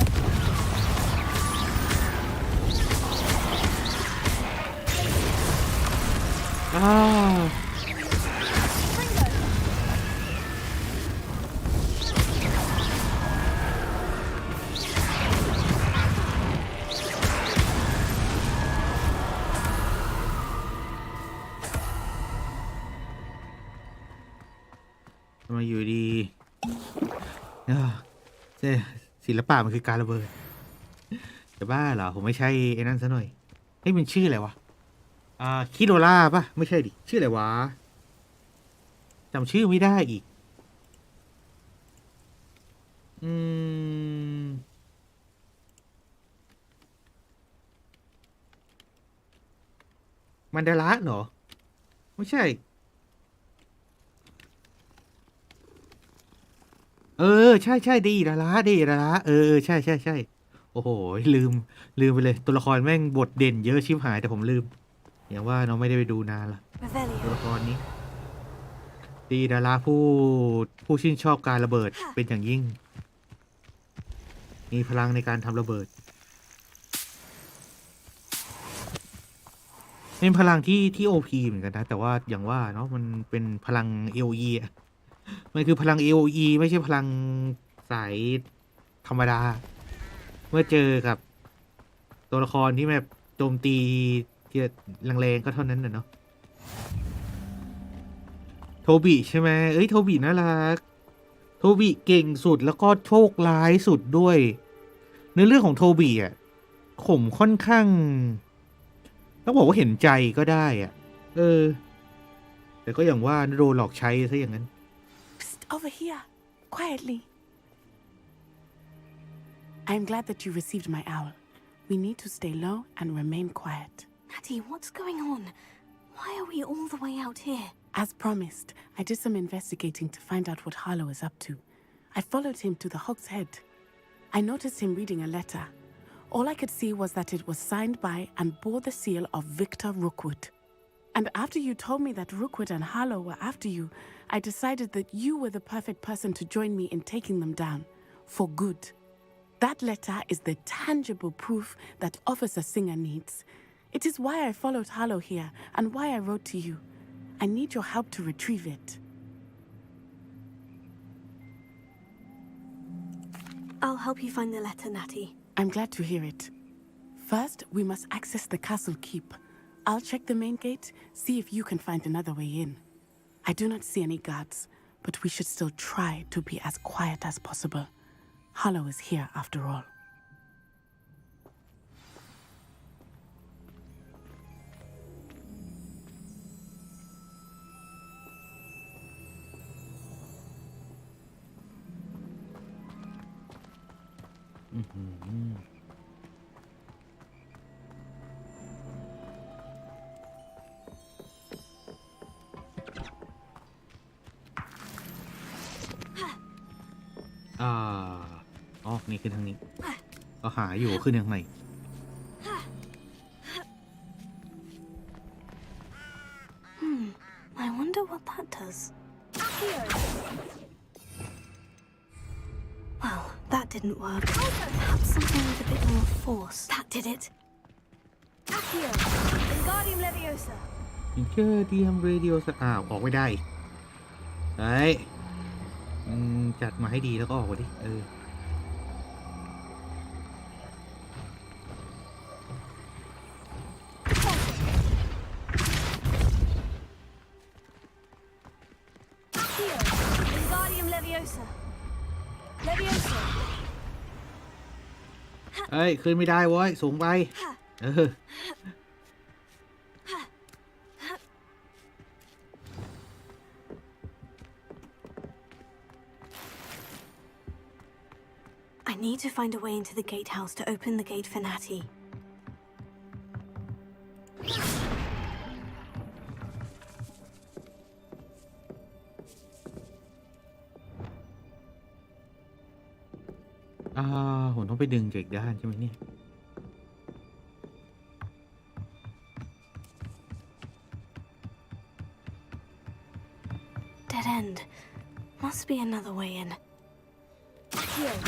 S3: มาอยู่ดีศิลปะมันคือการระเบิดจะบ้าเหรอผมไม่ใช่ไอ้นั่นซะหน่อยเฮ้ยมันชื่ออะไรวะคิโรล่าป่ะไม่ใช่ดิชื่ออะไรวะจำชื่อไม่ได้อีกมันดาระเหรอไม่ใช่ใช่ดีดาราใช่โอ้โหลืมไปเลยตัวละครแม่งบทเด่นเยอะชิบหายแต่ผมลืมอย่างว่าน้องไม่ได้ไปดูนานละตัวละครนี้ดีดาราผู้ชื่นชอบการระเบิดเป็นอย่างยิ่งมีพลังในการทำระเบิดเป็นพลังที่OPเหมือนกันนะแต่ว่าอย่างว่าเนาะมันเป็นพลัง AOE มันคือพลัง AOE ไม่ใช่พลังสายธรรมดาเมื่อเจอกับตัวละครที่แบบโจมตีที่แรงๆก็เท่านั้นน่ะเนาะโทบิใช่ไหมโทบิน่ารักโทบิเก่งสุดแล้วก็โชคร้ายสุดด้วยในเรื่องของโทบิผมค่อนข้างต้องบอกว่าเห็นใจก็ได้แต่ก็อย่างว่าโดนหลอกใช้ซะอย่างนั้น
S17: Over here, quietly. I'm glad that you received my owl. We need to stay low and remain quiet.
S5: Natty, what's going on? Why are we all the way out here?
S17: As promised, I did some investigating to find out what Harlow is up to. I followed him to the Hog's Head. I noticed him reading a letter. All I could see was that it was signed by and bore the seal of Victor Rookwood. And after you told me that Rookwood and Harlow were after you, I decided that you were the perfect person to join me in taking them down, for good. That letter is the tangible proof that Officer Singer needs. It is why I followed Harlow here and why I wrote to you. I need your help to retrieve it.
S5: I'll help you find the letter, Natty.
S17: I'm glad to hear it. First, we must access the castle keep. I'll check the main gate, see if you can find another way in. I do not see any guards, but we should still try to be as quiet as possible. Harlow is here after all.
S3: อ๋อนี่ขึ้นทางนี้ก็หาอยู่ขึ้นทางไหน
S5: I wonder what that does. Well, that didn't work. Perhaps something with a bit more force. That did it. Accio, Wingardium Leviosa.
S3: เจอเดียมเรดิโอสออกไม่ได้เฮ้ยจัดมาให้ดีแล้วก็ออกมาดิ
S5: Wingardium Leviosa. Leviosa.
S3: เฮ้ยขึ้นไม่ได้เว้ยสูงไป
S5: I need to find a way into the gatehouse to open the gate for Natty.
S3: ผมต้องไปดึงจากอีกด้านใช่ไหมเนี่ย
S5: Dead end. Must be another way in. Here.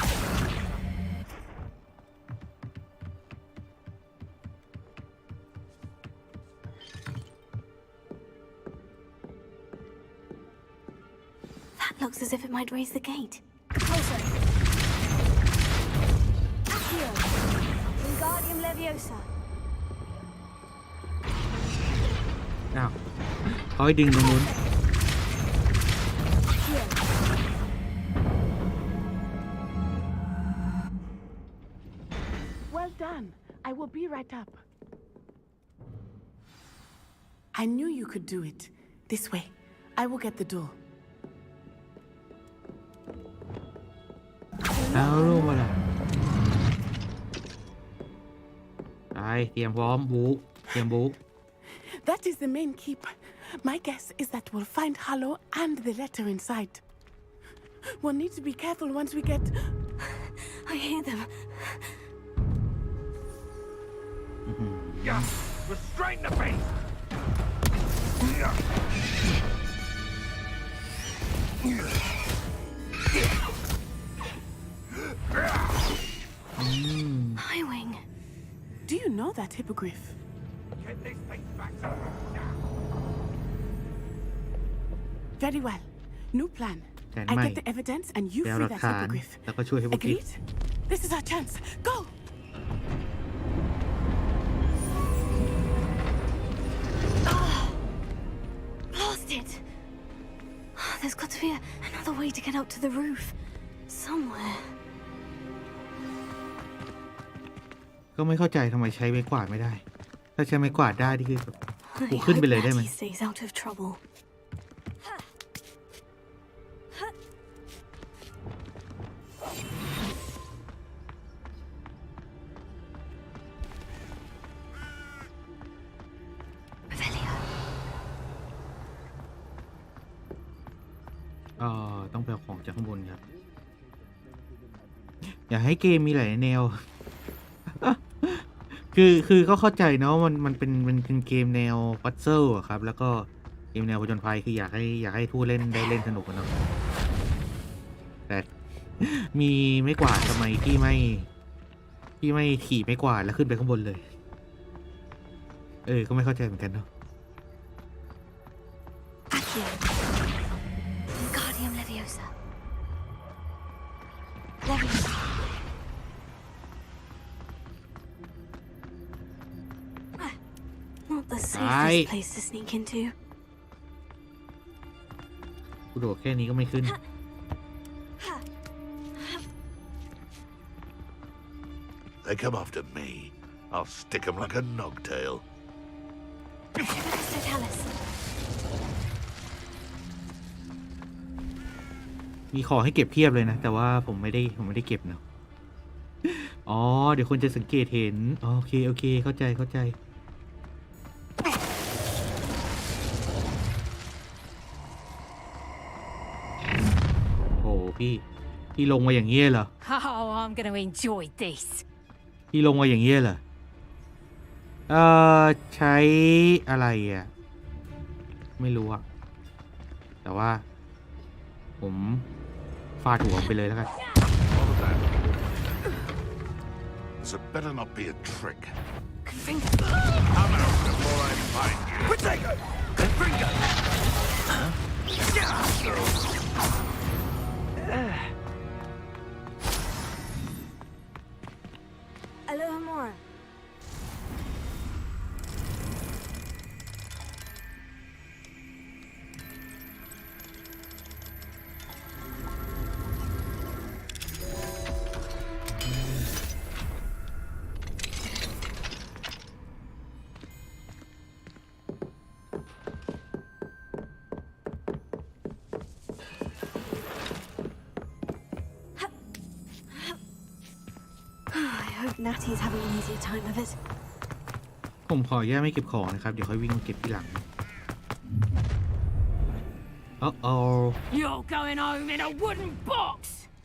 S5: That looks as if it might raise the gate. Closer. Accio. Wingardium Leviosa.
S3: อ้าวเขาให้ดึงตรงนู้น
S17: Well done. I will be right up. I knew you could do it. This way. I will get the door.
S3: เอาลงมาละไปเตรียมพร้อมบูเตรียมบู
S17: That is the main keep. My guess is that we'll find Harlow and the letter inside. We'll need to be careful once we get...
S5: I hear them.
S10: Restrain the beast!
S5: Highwing.
S17: Do you know that hippogriff?
S10: Get this thing back to now.
S17: Very well. New plan. I get the evidence and you free that hippogriff. Agreed? This is our chance. Go!
S5: Lost it. There's got to be another way to get up to the roof. Somewhere.
S3: ก็ไม่เข้าใจทำไมใช้ไม้กวาดไม่ได้ถ้าใช้ไม้กวาดได้ที่คือกูขึ้นไปเลยได้ไหม
S5: He stays out of trouble.
S3: Revelio. ต้องไปเอาของจากข้างบนครับอยากให้เกมมีหลายแนว คือก็เข้าใจเนาะมันเป็นเกมแนวพัซเซิลอะครับแล้วก็เกมแนวผจญภัยคืออยากให้ผู้เล่นได้เล่นสนุกกันเนาะแต่มีไม่กวาดทำไมที่ไม่ขี่ไม่กวาดแล้วขึ้นไปข้างบนเลยก็ไม่เข้าใจเหมือนกันเนาะ
S5: Wingardium Leviosa. Leviosa. Not the safest place to sneak into.
S3: กูโดดแค่นี้ก็ไม่ขึ้น
S10: They come after me. I'll stick them like a nogtail.
S5: Totalis.
S3: มีของให้เก็บเพียบเลยนะแต่ว่าผมไม่ได้เก็บเนาะอ๋อเดี๋ยวคนจะสังเกตเห็นโอเคเข้าใจโอ้พี่ พี่ลงมาอย่างเงี้ยเหรอ
S19: Oh, I'm gonna enjoy this.
S3: พี่ลงมาอย่างเงี้ยเหรอใช้อะไรอ่ะไม่รู้อะแต่ว่าผมฟาดหัวไปเลยแล้วกัน
S10: So better not be a trick.
S19: Confringo.
S10: Come out before I find you.
S9: Protego! Confringo!
S5: Alohomora. I hope Natty's having an easier time of it.
S3: ผมขอแยกไม่เก็บของนะครับเดี๋ยวค่อยวิ่งมาเก็บที่หลัง
S19: You're going home in a wooden box.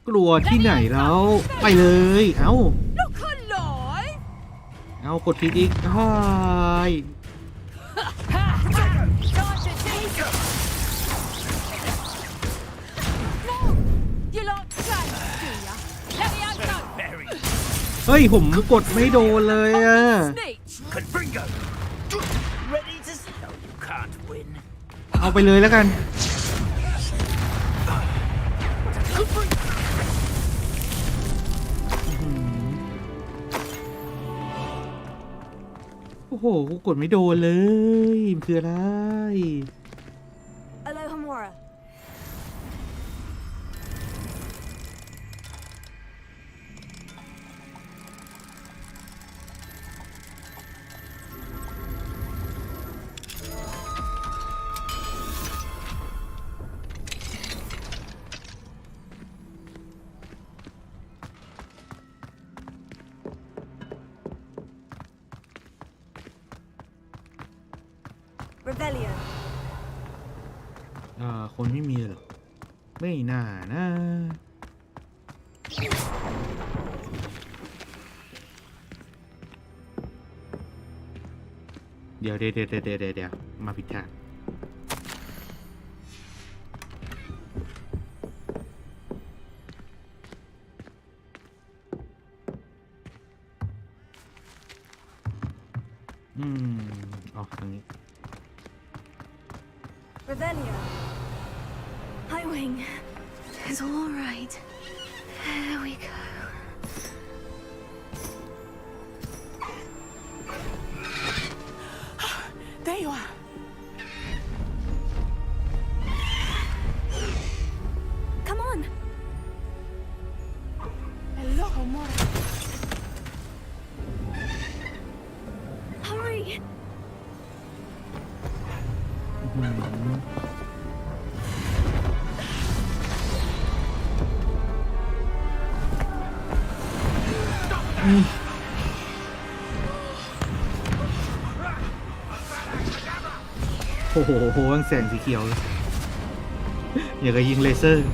S3: กลัวที่ไหนแล้วไปเลยเอ้า
S19: Look alive.
S3: เอากดคลิกอีกใช่
S19: Time to take it. No, you like change, do ya? Let me have go.
S3: เฮ้ยผมกดไม่โดนเลยอะ
S9: Confringo! Ready to... No, you can't win.
S3: เอาไปเลยแล้วกันโอ้โหกูกดไม่โดนเลยมันคืออะไร
S5: Alohomora. Rebellion.
S3: คนไม่มีหรอไม่น่านะเดี๋ยวมาผิดทางอ๋อทางนี้
S5: Rebellion. Nightwing. It's all right. There we go.
S17: There you are.
S5: Come on.
S17: Alohomora.
S5: Hurry.
S3: โอ้โหแสงสีเขียวอย่างกับยิงเลเซอร์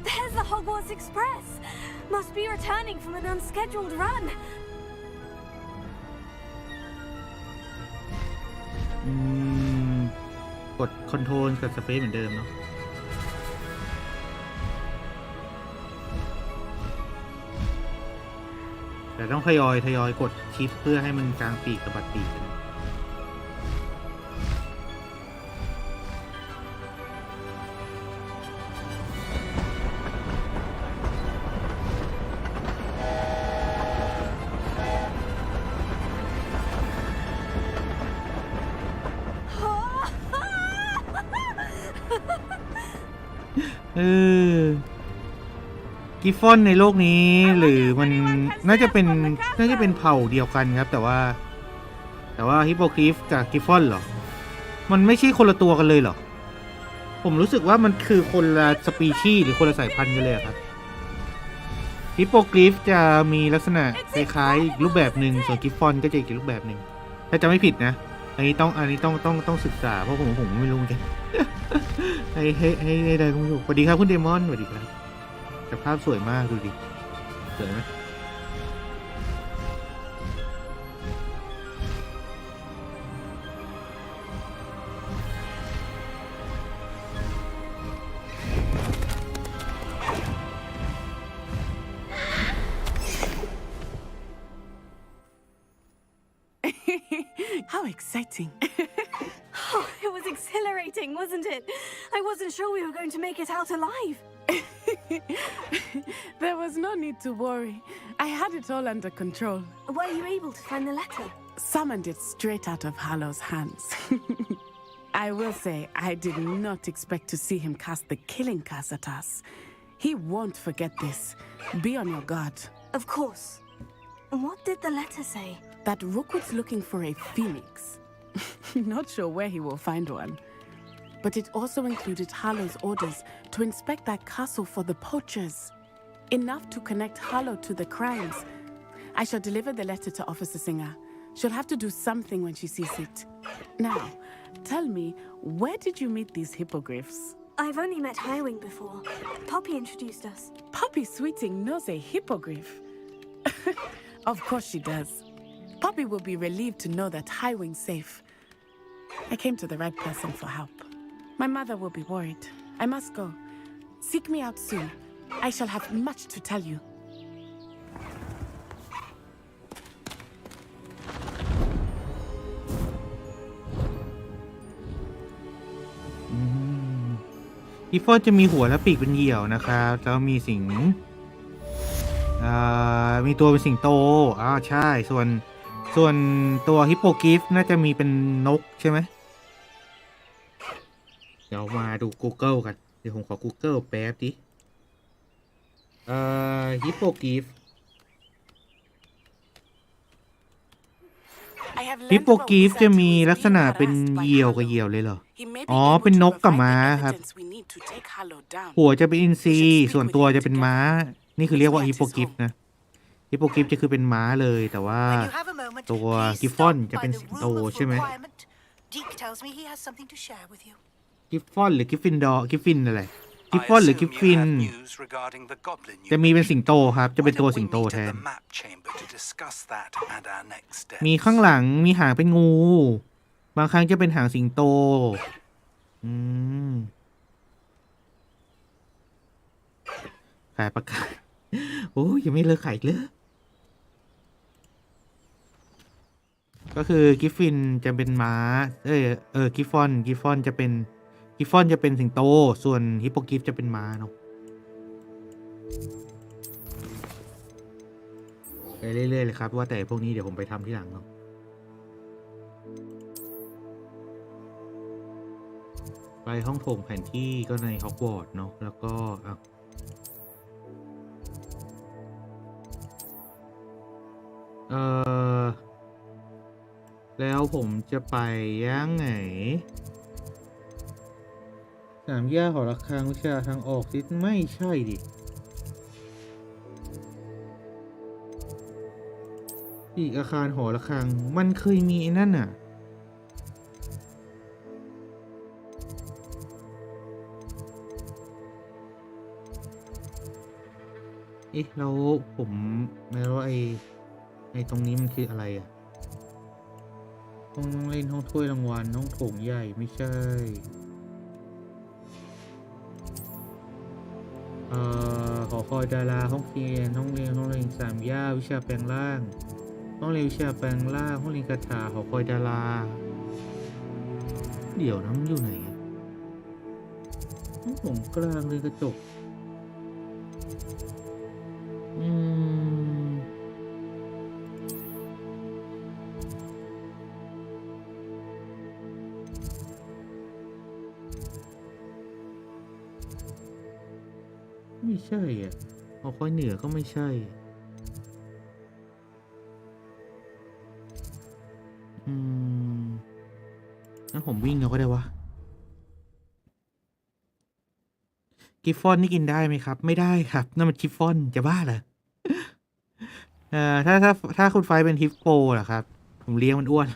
S5: There's the Hogwarts Express. Must be returning from an unscheduled run.
S3: กดคอนโทรลกับสเปซเหมือนเดิมเนาะแต่ต้องทยอยกดชิปเพื่อให้มันกลางปีกกับบัดปีกกันกิฟฟอนในโลกนี้หรือมันน่าจะเป็นเผ่าเดียวกันครับแต่ว่า แต่ว่าฮิปโปกริฟกับกิฟฟอนเหรอมันไม่ใช่คนละตัวกันเลยเหรอผมรู้สึกว่ามันคือคนละสปีชีส์หรือคนละสายพันธุ์กันเลยครับฮิปโปกริฟจะมีลักษณะคล้ายๆอีกรูปแบบหนึ่งส่วนกิฟฟอนก็จะอีกรูปแบบหนึ่งถ้าจะไม่ผิดนะอันนี้ต้องศึกษาเพราะผมไม่รู้เหมือนกันให้ได้คุณผู้ชมสวัสดีครับคุณเดมอนสวัสดีครับแต่ภาพสวยมากดูดิสวยไหม
S17: How exciting.
S5: Oh, it was exhilarating, wasn't it? I wasn't sure we were going to make it out alive.
S17: There was no need to worry. I had it all under control.
S5: Were you able to find the letter?
S17: Summoned it straight out of Harlow's hands. I will say, I did not expect to see him cast the killing curse at us. He won't forget this. Be on your guard.
S5: Of course. What did the letter say?
S17: That Rookwood's looking for a phoenix. Not sure where he will find one. But it also included Harlow's orders to inspect that castle for the poachers. Enough to connect Harlow to the crimes. I shall deliver the letter to Officer Singer. She'll have to do something when she sees it. Now, tell me, where did you meet these hippogriffs?
S5: I've only met Highwing before. Poppy introduced us.
S17: Poppy Sweeting knows a hippogriff. Of course she does. Poppy will be relieved to know that Highwing's safe. I came to the right person for help. My mother will be worried. I must go. Seek me out soon. I shall have much to tell you.
S3: อีฟอนจะมีหัวและปีกเป็นเหยี่ยวนะครับแล้วมีสิงมีตัวเป็นสิงโตใช่ส่วนตัวฮิปโปกิฟน่าจะมีเป็นนกใช่ไหมเดี๋ยวมาดู Google กันเดี๋ยวผมขอ Google แป๊บดิฮิปโปกิฟฮิปโปกิฟจะมีลักษณะเป็นเหยี่ยวกับเหยี่ยวเลยเหรออ๋อเป็นนกกับม้าครับหัวจะเป็นอินทรีส่วนตัวจะเป็นม้านี่คือเรียกว่าฮิปโปกิฟนะฮิปโปกิฟจะคือเป็นม้าเลยแต่ว่าตัวกิฟฟอนจะเป็นสิงโตใช่ไหมกิฟฟอนหรือกิฟฟินกิฟฟินอะไรกิฟฟอนหรือกิฟฟินจะมีเป็นสิงโตครับจะเป็นตัวสิงโตแทนมีข้างหลังมีหางเป็นงูบางครั้งจะเป็นหางสิงโตขายประกาศโอ้ยยังไม่เลิกขายอีกเลยก็คือกิฟฟินจะเป็นม้ากิฟฟอนจะเป็นสิงโตส่วนฮิปโปกิฟจะเป็นม้าเนาะไปเรื่อยๆเลยครับว่าแต่พวกนี้เดี๋ยวผมไปทำที่หลังเนาะไปห้องโถงแผนที่ก็ในฮอกวอตส์เนาะแล้วก็แล้วผมจะไปยังไงสามแยกหอระฆังวิชาทางออกสิไม่ใช่ดิอีกอาคารหอระฆังมันเคยมีนั่นน่ะแล้วผมไม่รู้ไอ้ตรงนี้มันคืออะไรอ่ะห้องเล่นห้องถ้วยรางวัลห้องโถงใหญ่ไม่ใช่หอคอยดาราห้องเรียนสามย่าวิชาแปลงร่างห้องเรียนวิชาแปลงร่างห้องเรียนคาถาหอคอยดาราเดี๋ยวนะมันอยู่ไหนห้องโถงกลางเรือนกระจกไม่ใช่อ่ะหอคอยเหนือก็ไม่ใช่ งั้นผมวิ่งเอาก็ได้วะกิฟฟอนนี่กินได้ไหมครับไม่ได้ครับนั่นมันกิฟฟอนจะบ้าเหรอถ้าคุณไฟเป็นฮิปโปเหรอครับผมเลี้ยงมันอ้วน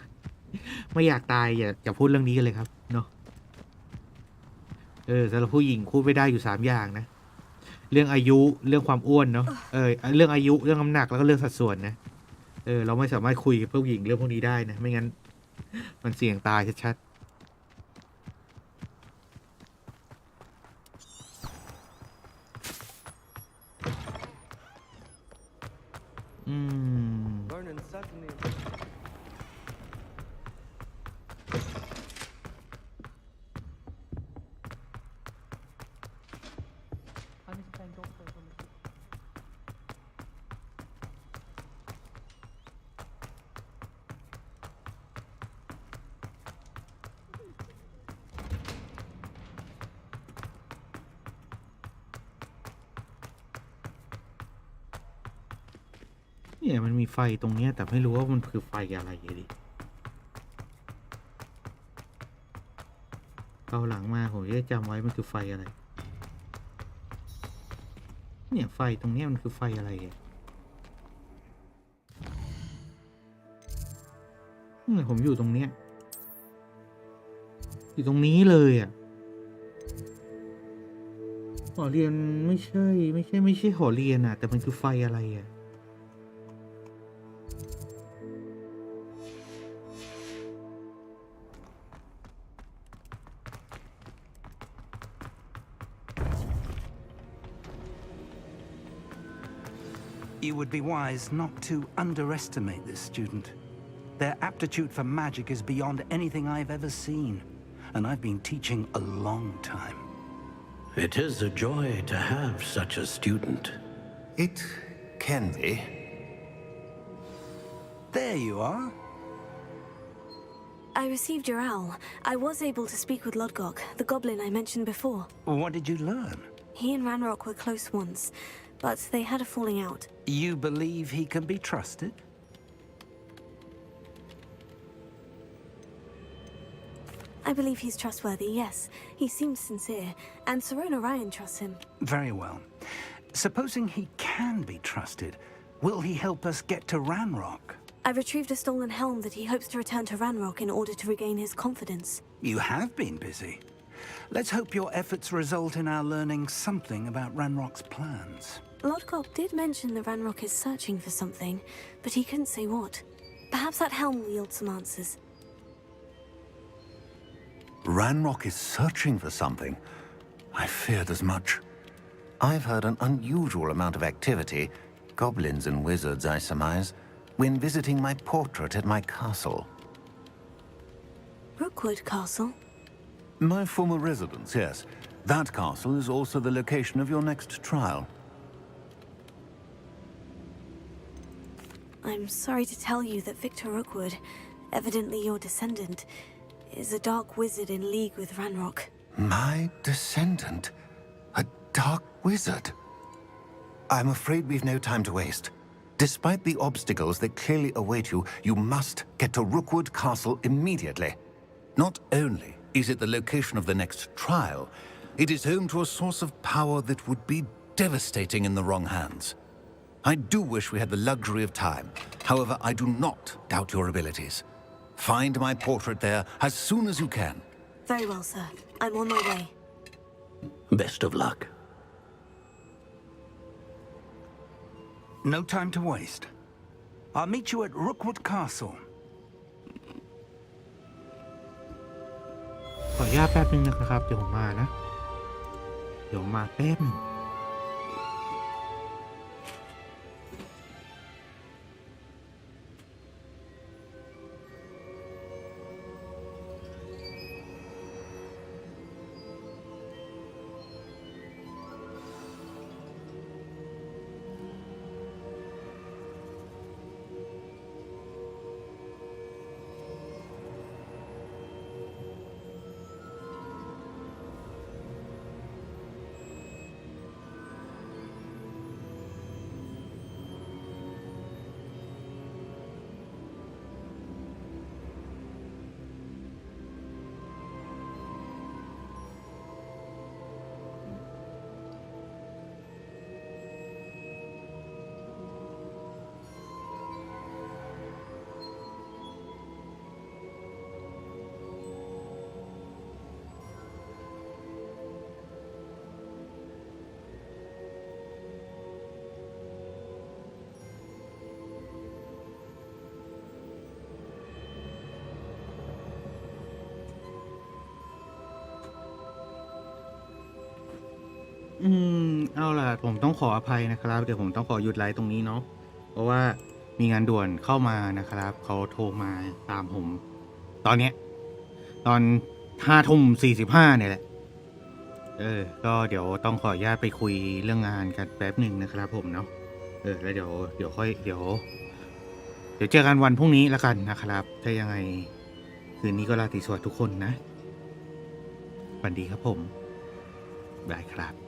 S3: ไม่อยากตายอย่าพูดเรื่องนี้กันเลยครับเนาะสำหรับผู้หญิงพูดไม่ได้อยู่3อย่างนะเรื่องอายุเรื่องความอ้วนเนาะเรื่องอายุเรื่องน้ำหนักแล้วก็เรื่องสัดส่วนนะเราไม่สามารถคุยกับผู้หญิงเรื่องพวกนี้ได้นะไม่งั้นมันเสี่ยงตายชัดเนี่ยมันมีไฟตรงเนี้ยแต่ไม่รู้ว่ามันคือไฟอะไรดิเอาหลังมาผมจะจำไว้มันคือไฟอะไรเนี่ยไฟตรงเนี้ยมันคือไฟอะไรผมอยู่ตรงเนี้ยอยู่ตรงนี้เลยหอเรียนไม่ใช่หอเรียนแต่มันคือไฟอะไร
S20: You would be wise not to underestimate this student. Their aptitude for magic is beyond anything I've ever seen, and I've been teaching a long time.
S14: It is a joy to have such a student.
S20: It can be. There you are.
S5: I received your owl. I was able to speak with Lodgok, the goblin I mentioned before.
S20: What did you learn?
S5: He and Ranrock were close once, but they had a falling out.
S20: You believe he can be trusted?
S5: I believe he's trustworthy, yes. He seems sincere, and Serona Ryan trusts him.
S20: Very well. Supposing he can be trusted, will he help us get to Ranrock?
S5: I've retrieved a stolen helm that he hopes to return to Ranrock in order to regain his confidence.
S20: You have been busy. Let's hope your efforts result in our learning something about Ranrock's plans.
S5: Lodgok did mention that Ranrock is searching for something, but he couldn't say what. Perhaps that helm will yield some answers.
S21: Ranrock is searching for something? I feared as much. I've heard an unusual amount of activity, goblins and wizards, I surmise, when visiting my portrait at my castle.
S5: Rookwood Castle?
S21: My former residence, yes. That castle is also the location of your next trial.
S5: I'm sorry to tell you that Victor Rookwood, evidently your descendant, is a dark wizard in league with Ranrock.
S21: My descendant? A dark wizard? I'm afraid we've no time to waste. Despite the obstacles that clearly await you, you must get to Rookwood Castle immediately. Not only is it the location of the next trial, it is home to a source of power that would be devastating in the wrong hands. I do wish we had the luxury of time. However, I do not doubt your abilities. Find my portrait there as soon as you can.
S5: Very well, sir. I'm on my way.
S14: Best of luck.
S20: No time to waste. I'll meet you at Rookwood Castle.
S3: ขออนุญาตแป๊บนึงนะครับเดี๋ยวผมมานะเดี๋ยวมาแป๊บนึง เอาล่ะผมต้องขออภัยนะครับเดี๋ยวผมต้องขอหยุดไลฟ์ตรงนี้เนาะเพราะว่ามีงานด่วนเข้ามานะครับเขาโทรมาตามผมตอน5:45เนี่ยแหละก็เดี๋ยวต้องขออนุญาตไปคุยเรื่องงานกันแป๊บหนึ่งนะครับผมเนาะแล้วเดี๋ยวค่อยเดี๋ยวเจอกันวันพรุ่งนี้แล้วกันนะครับถ้ายังไงคืนนี้ก็ราตรีสวัสดิ์ทุกคนนะฝันดีครับผมบายครับ